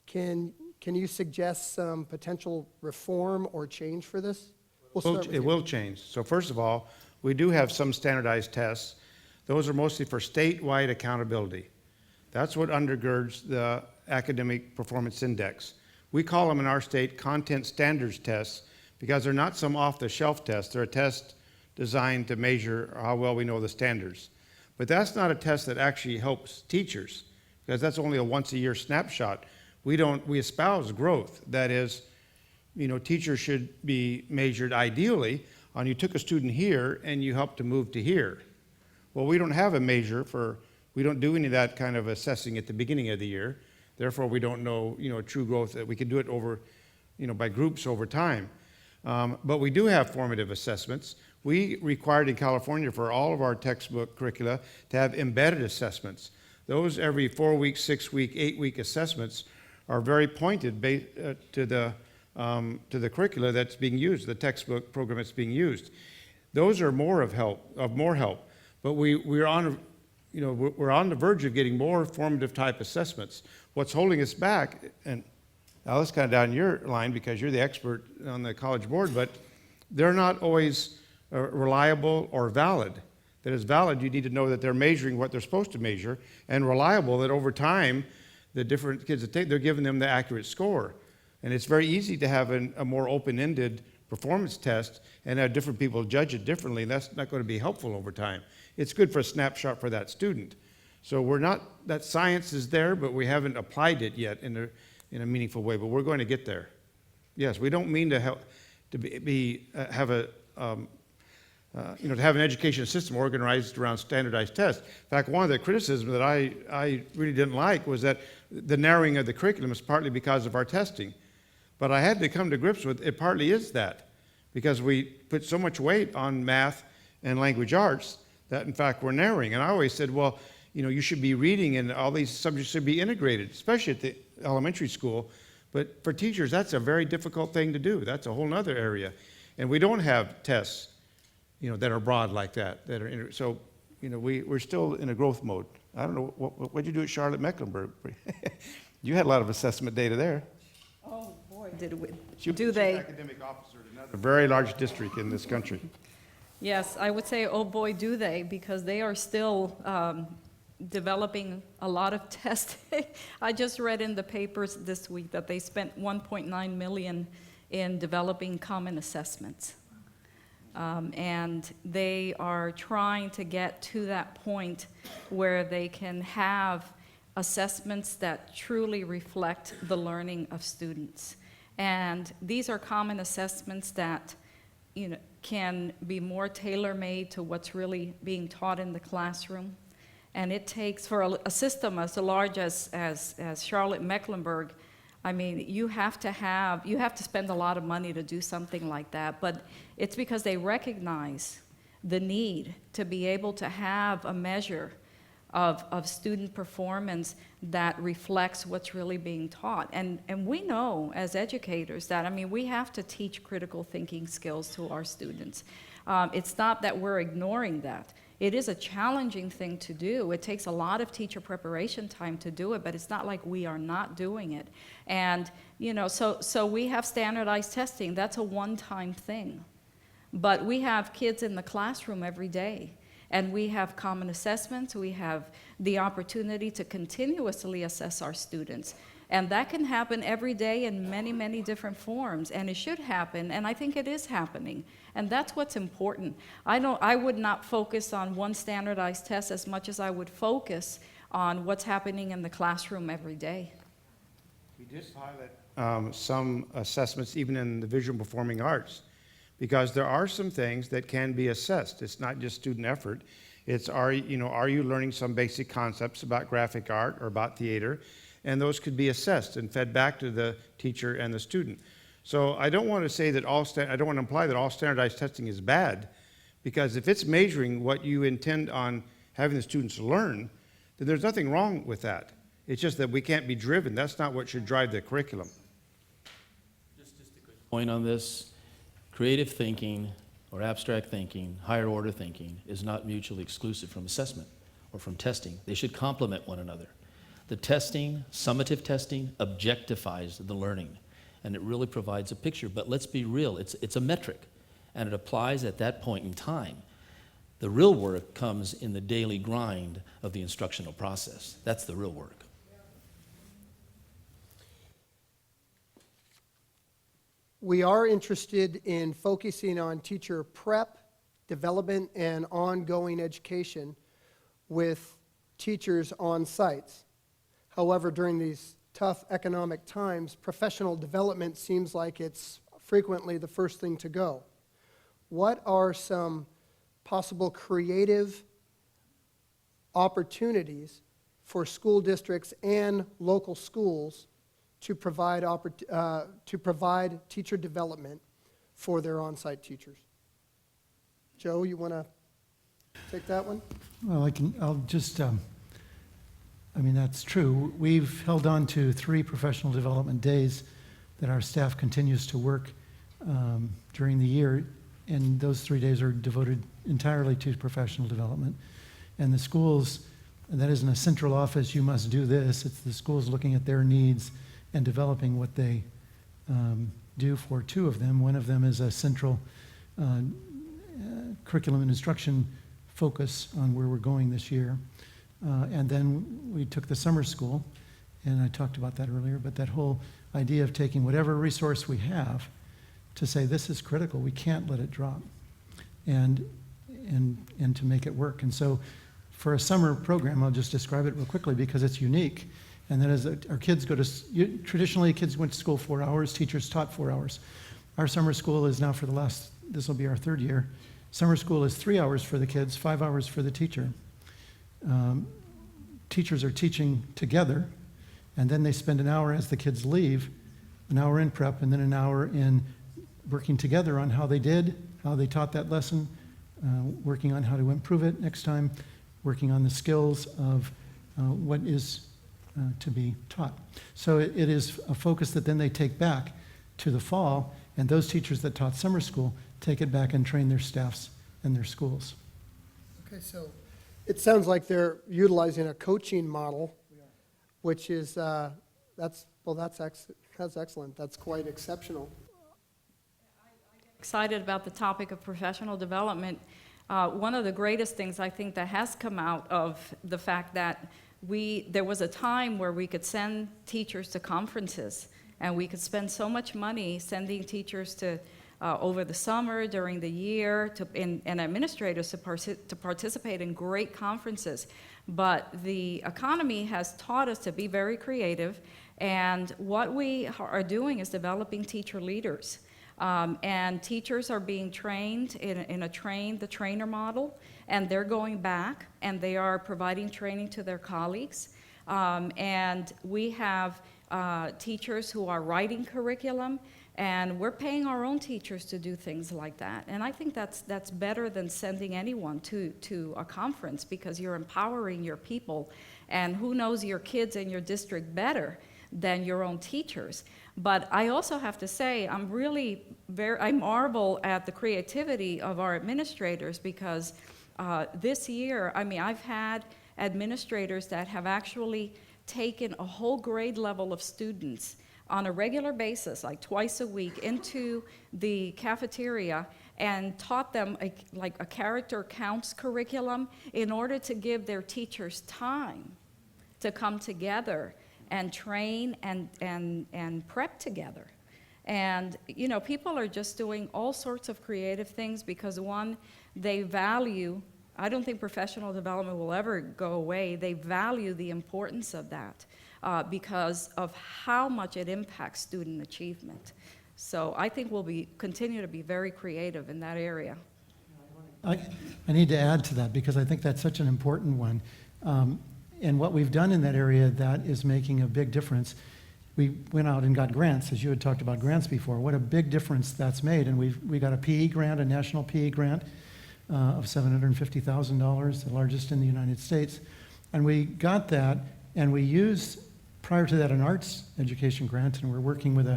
Can you suggest some potential reform or change for this? It will change. So first of all, we do have some standardized tests. Those are mostly for statewide accountability. That's what undergirds the Academic Performance Index. We call them in our state content standards tests because they're not some off-the-shelf tests. They're a test designed to measure how well we know the standards. But that's not a test that actually helps teachers, because that's only a once-a-year snapshot. We espouse growth. That is, teachers should be measured ideally on you took a student here and you helped to move to here. Well, we don't have a measure we don't do any of that kind of assessing at the beginning of the year. Therefore, we don't know, true growth, that we can do it over, by groups over time. But we do have formative assessments. We required in California for all of our textbook curricula to have embedded assessments. Those every 4-week, 6-week, 8-week assessments are very pointed to the curricula that's being used, the textbook program that's being used. Those are more help. But we're on the verge of getting more formative type assessments. What's holding us back, and now that's kind of down your line because you're the expert on the college board, but they're not always reliable or valid. That is valid, you need to know that they're measuring what they're supposed to measure, and reliable, that over time, the different kids that take, they're giving them the accurate score. And it's very easy to have a more open-ended performance test and have different people judge it differently, and that's not going to be helpful over time. It's good for a snapshot for that student. So that science is there, but we haven't applied it yet in a meaningful way, but we're going to get there. Yes, we don't mean to have an education system organized around standardized tests. In fact, one of the criticisms that I really didn't like was that the narrowing of the curriculum is partly because of our testing. But I had to come to grips with it partly is that, because we put so much weight on math and language arts that in fact we're narrowing. And I always said, well, you should be reading and all these subjects should be integrated, especially at the elementary school. But for teachers, that's a very difficult thing to do. That's a whole other area. And we don't have tests, that are broad like that. So, we're still in a growth mode. I don't know, what did you do at Charlotte-Mecklenburg? You had a lot of assessment data there. Oh, boy, did we. She's Do they? academic officer in another very large district in this country. Yes, I would say, oh boy, do they, because they are still developing a lot of testing. I just read in the papers this week that they spent $1.9 million in developing common assessments. And they are trying to get to that point where they can have assessments that truly reflect the learning of students. And these are common assessments that, can be more tailor-made to what's really being taught in the classroom. And it takes, for a system as large as Charlotte-Mecklenburg, I mean, you have to spend a lot of money to do something like that, but it's because they recognize the need to be able to have a measure of student performance that reflects what's really being taught. And we know as educators that, we have to teach critical thinking skills to our students. It's not that we're ignoring that. It is a challenging thing to do. It takes a lot of teacher preparation time to do it, but it's not like we are not doing it. And, so we have standardized testing. That's a one-time thing. But we have kids in the classroom every day. And we have common assessments. We have the opportunity to continuously assess our students. And that can happen every day in many, many different forms. And it should happen, and I think it is happening. And that's what's important. I would not focus on one standardized test as much as I would focus on what's happening in the classroom every day. We just highlight some assessments even in the visual performing arts, because there are some things that can be assessed. It's not just student effort. It's are you learning some basic concepts about graphic art or about theater? And those could be assessed and fed back to the teacher and the student. So I don't want to say that I don't want to imply that all standardized testing is bad, because if it's measuring what you intend on having the students learn, then there's nothing wrong with that. It's just that we can't be driven. That's not what should drive the curriculum. Just a quick point on this. Creative thinking or abstract thinking, higher order thinking, is not mutually exclusive from assessment or from testing. They should complement one another. The testing, summative testing, objectifies the learning, and it really provides a picture. But let's be real, it's a metric, and it applies at that point in time. The real work comes in the daily grind of the instructional process. That's the real work. we are interested in focusing on teacher prep, development, and ongoing education with teachers on sites. However, during these tough economic times, professional development seems like it's frequently the first thing to go. What are some possible creative opportunities for school districts and local schools to provide teacher development for their on-site teachers? Joe, you want to take that one? Well, I'll just, that's true. We've held on to 3 professional development days that our staff continues to work during the year, and those 3 days are devoted entirely to professional development. And the schools, and that isn't a central office, you must do this. It's the schools looking at their needs and developing what they do for 2 of them. One of them is a central curriculum and instruction focus on where we're going this year. And then we took the summer school, and I talked about that earlier, but that whole idea of taking whatever resource we have to say this is critical, we can't let it drop, and to make it work. And so for a summer program, I'll just describe it real quickly because it's unique. And that is that our kids go to, traditionally kids went to school 4 hours, teachers taught 4 hours. Our summer school is now for this will be our 3rd year. Summer school is 3 hours for the kids, 5 hours for the teacher. Teachers are teaching together, and then they spend an hour as the kids leave, an hour in prep, and then an hour in working together on how they did, how they taught that lesson, working on how to improve it next time, working on the skills of what is to be taught. So it is a focus that then they take back to the fall, and those teachers that taught summer school take it back and train their staffs and their schools. Okay, so it sounds like they're utilizing a coaching model, which is, that's excellent. That's quite exceptional. Excited about the topic of professional development. One of the greatest things I think that has come out of the fact that there was a time where we could send teachers to conferences, and we could spend so much money sending teachers to over the summer, during the year, and administrators to participate in great conferences. But the economy has taught us to be very creative, and what we are doing is developing teacher leaders. And teachers are being trained in a train-the-trainer model, and they're going back and they are providing training to their colleagues. And we have teachers who are writing curriculum, and we're paying our own teachers to do things like that. And I think that's better than sending anyone to a conference, because you're empowering your people, and who knows your kids in your district better than your own teachers. But I also have to say, I marvel at the creativity of our administrators, because this year, I've had administrators that have actually taken a whole grade level of students on a regular basis, like twice a week, into the cafeteria and taught them a character counts curriculum in order to give their teachers time to come together and train and prep together. And, people are just doing all sorts of creative things because, one, they value, I don't think professional development will ever go away, they value the importance of that because of how much it impacts student achievement. So I think we'll continue to be very creative in that area. I need to add to that because I think that's such an important one. And what we've done in that area that is making a big difference, we went out and got grants, as you had talked about grants before. What a big difference that's made. And we got a PE grant, a national PE grant of $750,000, the largest in the United States. And we got that, and we used, prior to that, an arts education grant, and we're working with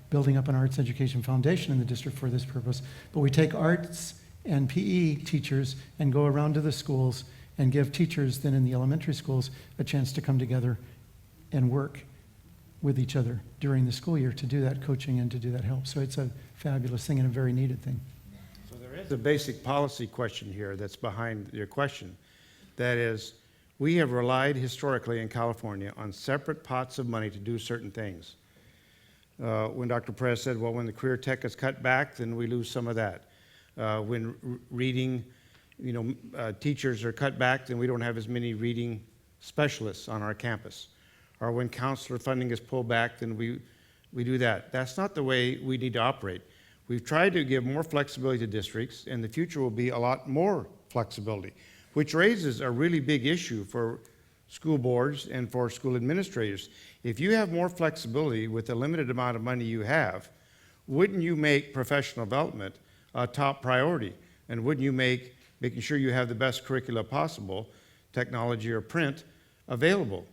building up an arts education foundation in the district for this purpose. But we take arts and PE teachers and go around to the schools and give teachers then in the elementary schools a chance to come together and work with each other during the school year to do that coaching and to do that help. So it's a fabulous thing and a very needed thing. So there is a basic policy question here that's behind your question. That is, we have relied historically in California on separate pots of money to do certain things. When Dr. Perez said, well, when the career tech is cut back, then we lose some of that. When reading, teachers are cut back, then we don't have as many reading specialists on our campus. Or when counselor funding is pulled back, then we do that. That's not the way we need to operate. We've tried to give more flexibility to districts, and the future will be a lot more flexibility, which raises a really big issue for school boards and for school administrators. If you have more flexibility with the limited amount of money you have, wouldn't you make professional development a top priority? And wouldn't you make making sure you have the best curricula possible, technology or print, available?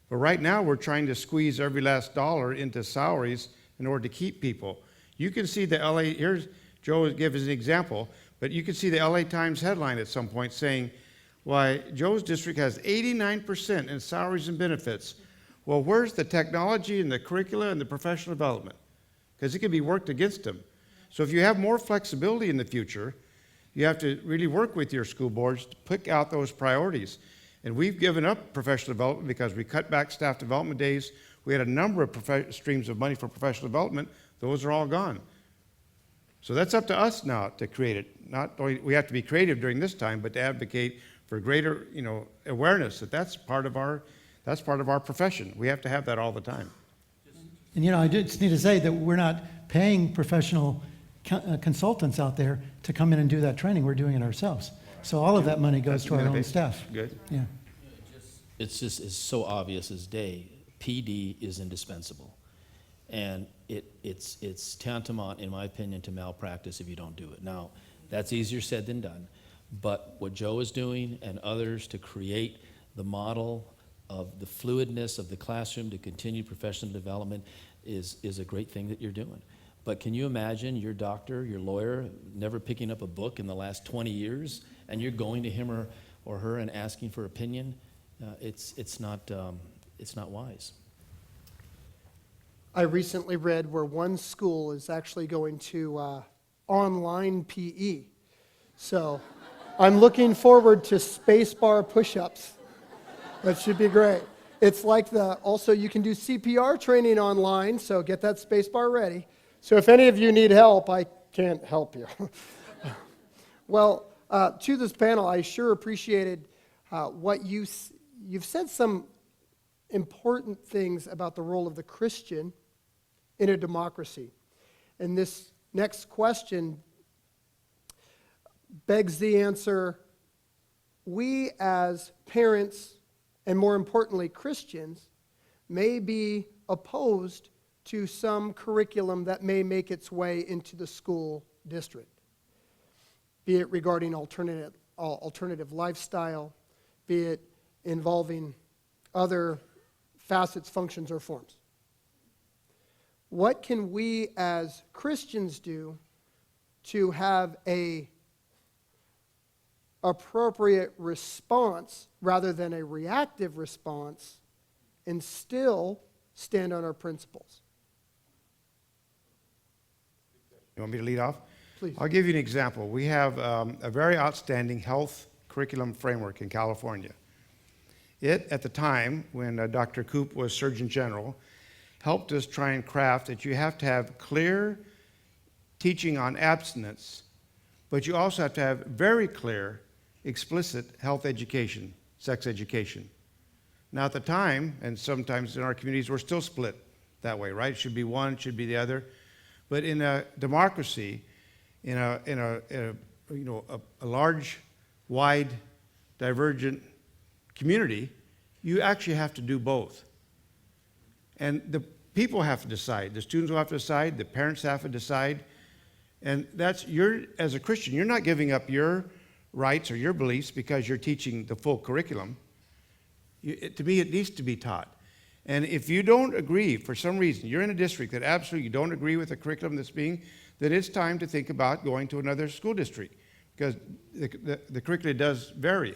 But right now, we're trying to squeeze every last dollar into salaries in order to keep people. You can see the LA, here's, Joe will give us an example, but you can see the LA Times headline at some point saying, why Joe's district has 89% in salaries and benefits. Well, where's the technology and the curricula and the professional development? Because it can be worked against them. So if you have more flexibility in the future, you have to really work with your school boards to pick out those priorities. And we've given up professional development because we cut back staff development days. We had a number of streams of money for professional development. Those are all gone. So that's up to us now to create it. Not only we have to be creative during this time, but to advocate for greater, awareness that that's part of our profession. We have to have that all the time. And I just need to say that we're not paying professional consultants out there to come in and do that training. We're doing it ourselves. So all of that money goes to our own staff. Good. Yeah. It's so obvious as day. PD is indispensable. And it's tantamount, in my opinion, to malpractice if you don't do it. Now, that's easier said than done. But what Joe is doing and others to create the model of the fluidness of the classroom to continue professional development is a great thing that you're doing. But can you imagine your doctor, your lawyer, never picking up a book in the last 20 years, and you're going to him or her and asking for opinion? It's not wise. I recently read where one school is actually going to online PE. So I'm looking forward to spacebar push-ups. That should be great. It's like also you can do CPR training online, so get that spacebar ready. So if any of you need help, I can't help you. Well, to this panel, I sure appreciated what you've said some important things about the role of the Christian in a democracy. And this next question begs the answer, we as parents, and more importantly Christians, may be opposed to some curriculum that may make its way into the school district, be it regarding alternative lifestyle, be it involving other facets, functions, or forms. What can we as Christians do to have a appropriate response rather than a reactive response and still stand on our principles? You want me to lead off? Please. I'll give you an example. We have a very outstanding health curriculum framework in California. It, at the time, when Dr. Koop was Surgeon General, helped us try and craft that you have to have clear teaching on abstinence, but you also have to have very clear, explicit health education, sex education. Now, at the time, and sometimes in our communities, we're still split that way, right? It should be one, it should be the other. But in a democracy, in a large, wide, divergent community, you actually have to do both. And the people have to decide. The students will have to decide. The parents have to decide. And as a Christian, you're not giving up your rights or your beliefs because you're teaching the full curriculum. To me, it needs to be taught. And if you don't agree, for some reason, you're in a district that absolutely don't agree with the curriculum that's being, then it's time to think about going to another school district, because the curriculum does vary.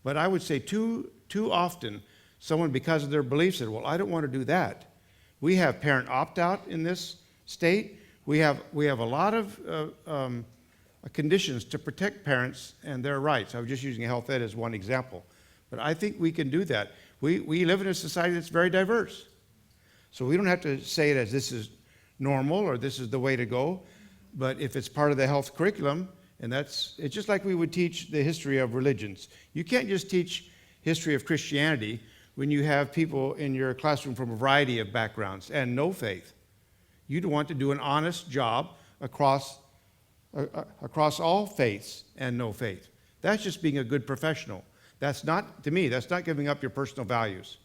But I would say too often, someone, because of their beliefs, said, well, I don't want to do that. We have parent opt-out in this state. We have a lot of conditions to protect parents and their rights. I was just using health ed as one example. But I think we can do that. We live in a society that's very diverse. So we don't have to say it as this is normal or this is the way to go. But if it's part of the health curriculum, and it's just like we would teach the history of religions. You can't just teach history of Christianity when you have people in your classroom from a variety of backgrounds and no faith. You'd want to do an honest job across all faiths and no faith. That's just being a good professional. That's not, to me, that's not giving up your personal values.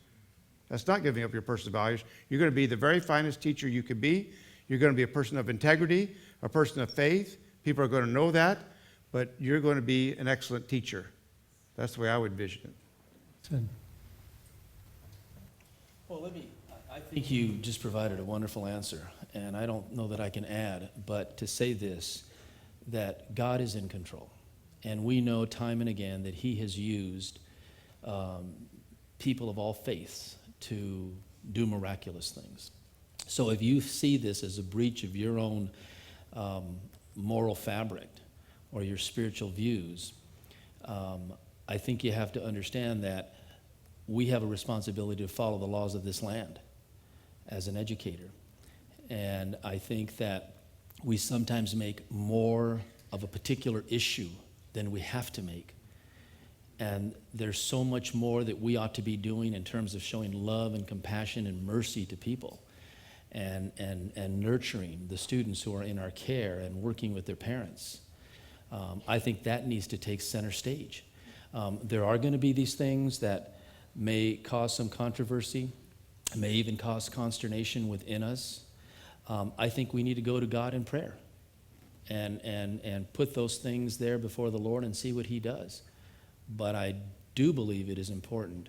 That's not giving up your personal values. You're going to be the very finest teacher you could be. You're going to be a person of integrity, a person of faith. People are going to know that, but you're going to be an excellent teacher. That's the way I would envision it. Good. Well, I think you just provided a wonderful answer, and I don't know that I can add, but to say this, that God is in control. And we know time and again that he has used people of all faiths to do miraculous things. So if you see this as a breach of your own moral fabric or your spiritual views, I think you have to understand that we have a responsibility to follow the laws of this land as an educator. And I think that we sometimes make more of a particular issue than we have to make. And there's so much more that we ought to be doing in terms of showing love and compassion and mercy to people and nurturing the students who are in our care and working with their parents. I think that needs to take center stage. There are going to be these things that may cause some controversy, may even cause consternation within us. I think we need to go to God in prayer and put those things there before the Lord and see what he does. But I do believe it is important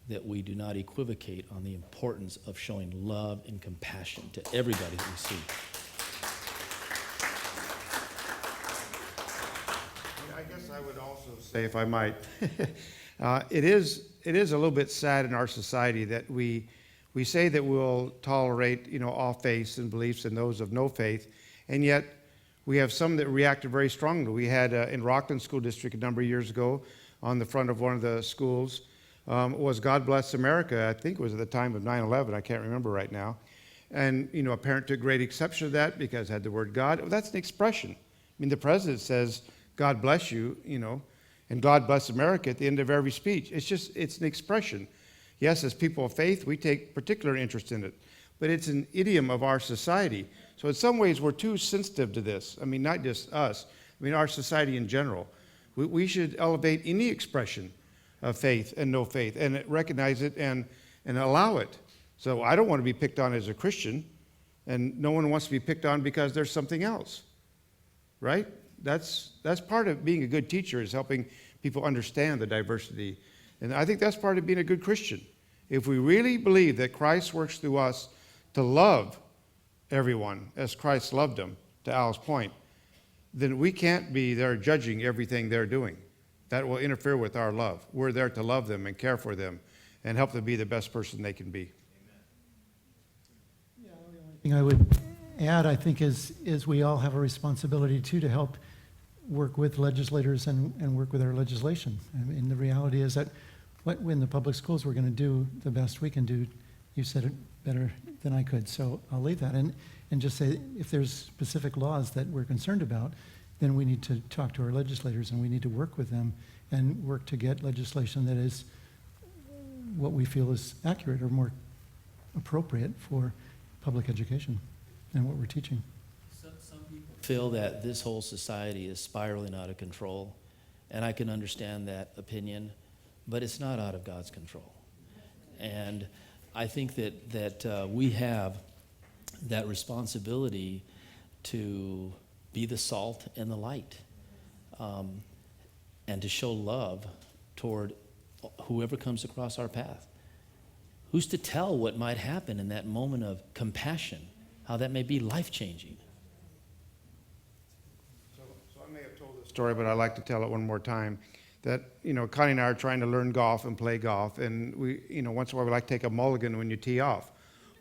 that we do not equivocate on the importance of showing love and compassion to everybody that we see. I guess I would also say, if I might, it is a little bit sad in our society that we say that we'll tolerate, all faiths and beliefs and those of no faith, and yet we have some that reacted very strongly. We had in Rockland School District a number of years ago, on the front of one of the schools, was God Bless America. I think it was at the time of 9/11. I can't remember right now. And, a parent took great exception to that because it had the word God. Well, that's an expression. I mean, the president says, God bless you, and God bless America at the end of every speech. It's an expression. Yes, as people of faith, we take particular interest in it, but it's an idiom of our society. So in some ways, we're too sensitive to this. I mean, not just us. I mean, our society in general. We should elevate any expression of faith and no faith and recognize it and allow it. So I don't want to be picked on as a Christian, and no one wants to be picked on because there's something else, right? That's part of being a good teacher, is helping people understand the diversity. And I think that's part of being a good Christian. If we really believe that Christ works through us to love everyone as Christ loved them, to Al's point, then we can't be there judging everything they're doing. That will interfere with our love. We're there to love them and care for them and help them be the best person they can be. Yeah, the only thing I would add, I think, is we all have a responsibility too to help work with legislators and work with our legislation. I mean, the reality is that in the public schools, we're going to do the best we can do. You said it better than I could, so I'll leave that. And just say, if there's specific laws that we're concerned about, then we need to talk to our legislators and we need to work with them and work to get legislation that is what we feel is accurate or more appropriate for public education and what we're teaching. Some people feel that this whole society is spiraling out of control, and I can understand that opinion, but it's not out of God's control. And I think that we have that responsibility to be the salt and the light, and to show love toward whoever comes across our path. Who's to tell what might happen in that moment of compassion, how that may be life-changing? So I may have told this story, but I'd like to tell it one more time. That, Connie and I are trying to learn golf and play golf, and we, once in a while we like to take a mulligan when you tee off.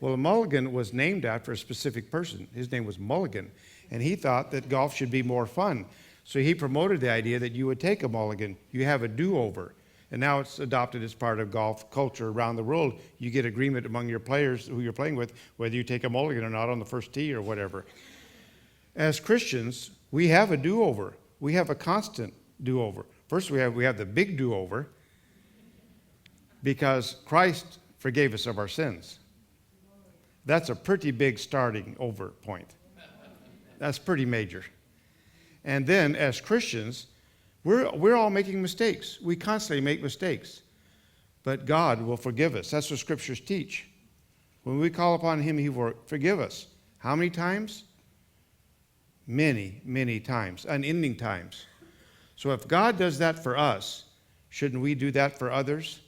Well, a mulligan was named after a specific person. His name was Mulligan, and he thought that golf should be more fun. So he promoted the idea that you would take a mulligan, you have a do-over. And now it's adopted as part of golf culture around the world. You get agreement among your players who you're playing with, whether you take a mulligan or not on the first tee or whatever. As Christians, we have a do-over. We have a constant do-over. First, we have the big do-over because Christ forgave us of our sins. That's a pretty big starting over point. That's pretty major. And then, as Christians, we're all making mistakes. We constantly make mistakes. But God will forgive us. That's what scriptures teach. When we call upon him, he will forgive us. How many times? Many, many times, unending times. So if God does that for us, shouldn't we do that for others?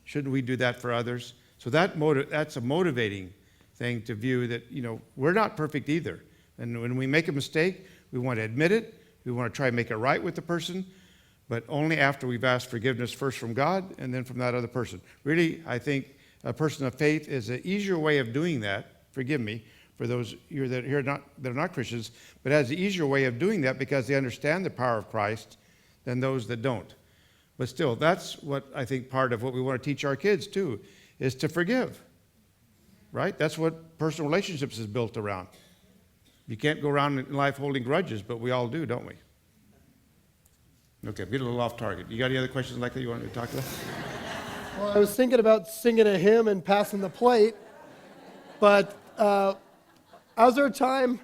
Shouldn't we do that for others? So that's a motivating thing to view that, we're not perfect either. And when we make a mistake, we want to admit it. We want to try and make it right with the person, but only after we've asked forgiveness first from God and then from that other person. Really, I think a person of faith is an easier way of doing that. Forgive me for those that are not Christians, but has an easier way of doing that because they understand the power of Christ than those that don't. But still, that's what I think part of what we want to teach our kids too, is to forgive. Right? That's what personal relationships is built around. You can't go around in life holding grudges, but we all do, don't we? Okay, get a little off target. You got any other questions like that you wanted to talk about? Well, I was thinking about singing a hymn and passing the plate, but as our time,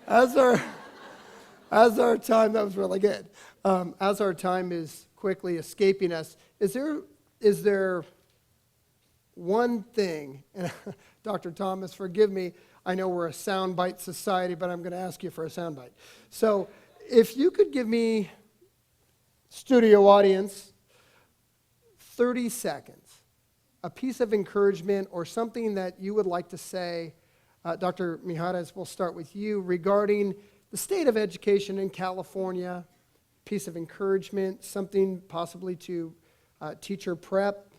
as our time, that was really good. As our time is quickly escaping us, is there one thing, and Dr. Thomas, forgive me, I know we're a soundbite society, but I'm going to ask you for a soundbite. So if you could give me, studio audience, 30 seconds, a piece of encouragement or something that you would like to say, Dr. Mijares, we'll start with you, regarding the state of education in California, piece of encouragement, something possibly to teacher prep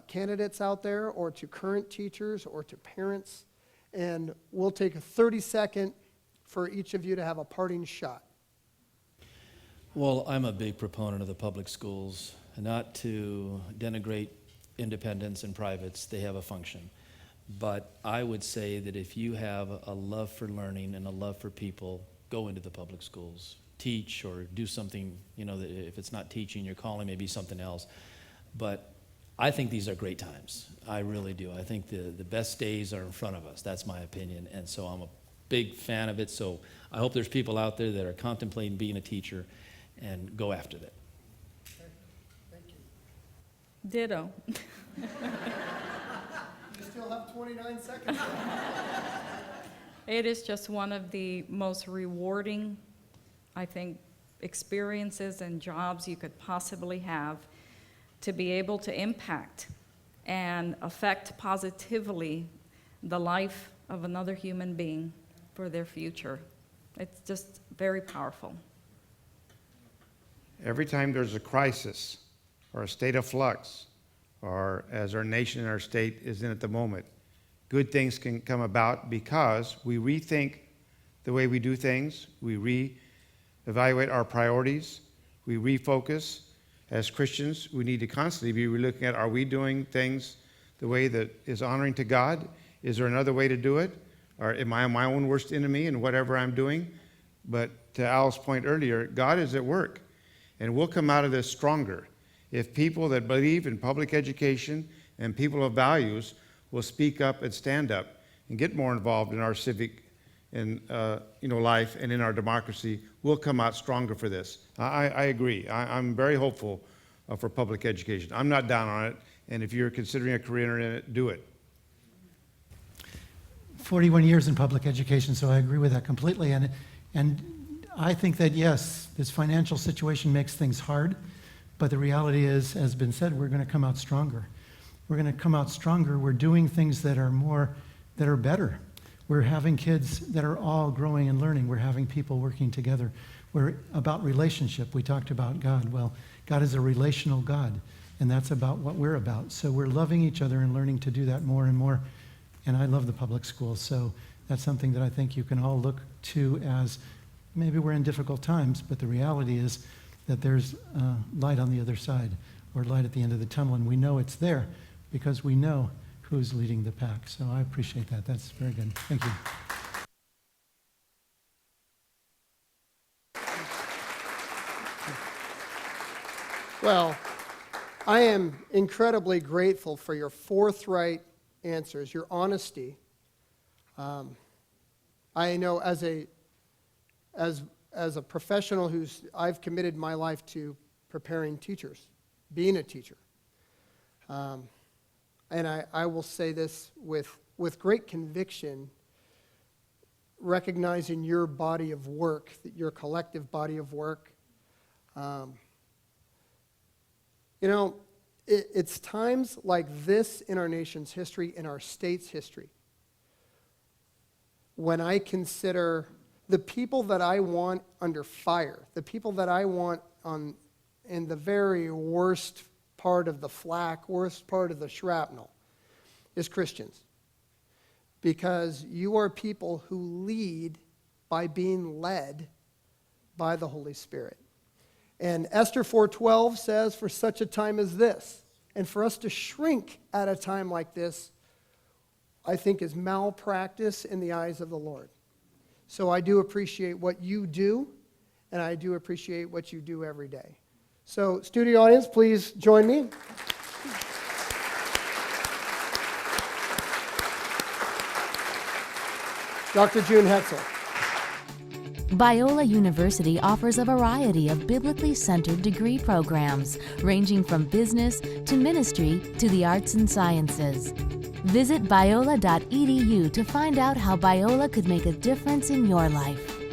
candidates out there, or to current teachers, or to parents. And we'll take a 30-second for each of you to have a parting shot. Well, I'm a big proponent of the public schools, not to denigrate independents and privates. They have a function. But I would say that if you have a love for learning and a love for people, go into the public schools. Teach or do something, that if it's not teaching, your calling may be something else. But I think these are great times. I really do. I think the best days are in front of us. That's my opinion. And so I'm a big fan of it. So I hope there's people out there that are contemplating being a teacher and go after that. Okay. Thank you. Ditto. You still have 29 seconds left. It is just one of the most rewarding, I think, experiences and jobs you could possibly have, to be able to impact and affect positively the life of another human being for their future. It's just very powerful. Every time there's a crisis or a state of flux, or as our nation and our state is in at the moment, good things can come about because we rethink the way we do things, we re-evaluate our priorities, we refocus. As Christians, we need to constantly be looking at, are we doing things the way that is honoring to God? Is there another way to do it? Or am I my own worst enemy in whatever I'm doing? But to Al's point earlier, God is at work, and we'll come out of this stronger if people that believe in public education and people of values will speak up and stand up and get more involved in our civic and life and in our democracy. We'll come out stronger for this. I agree. I'm very hopeful for public education. I'm not down on it, and if you're considering a career in it, do it. 41 years in public education, so I agree with that completely. And I think that, yes, this financial situation makes things hard, but the reality is, as has been said, we're going to come out stronger. We're going to come out stronger. We're doing things that are better. We're having kids that are all growing and learning. We're having people working together. We're about relationship. We talked about God. Well, God is a relational God, and that's about what we're about. So we're loving each other and learning to do that more and more. And I love the public schools, so that's something that I think you can all look to as maybe we're in difficult times, but the reality is that there's light on the other side, or light at the end of the tunnel, and we know it's there because we know who's leading the pack. So I appreciate that. That's very good. Thank you. Well, I am incredibly grateful for your forthright answers, your honesty. I know as a professional I've committed my life to preparing teachers, being a teacher. And I will say this with great conviction, recognizing your body of work, your collective body of work. It's times like this in our nation's history, in our state's history, when I consider the people that I want under fire, the people that I want in the very worst part of the flak, worst part of the shrapnel, is Christians. Because you are people who lead by being led by the Holy Spirit. And Esther 4:12 says, for such a time as this, and for us to shrink at a time like this, I think is malpractice in the eyes of the Lord. So I do appreciate what you do, and I do appreciate what you do every day. So studio audience, please join me. Dr. June Hetzel. Biola University offers a variety of biblically centered degree programs, ranging from business to ministry to the arts and sciences. Visit biola.edu to find out how Biola could make a difference in your life.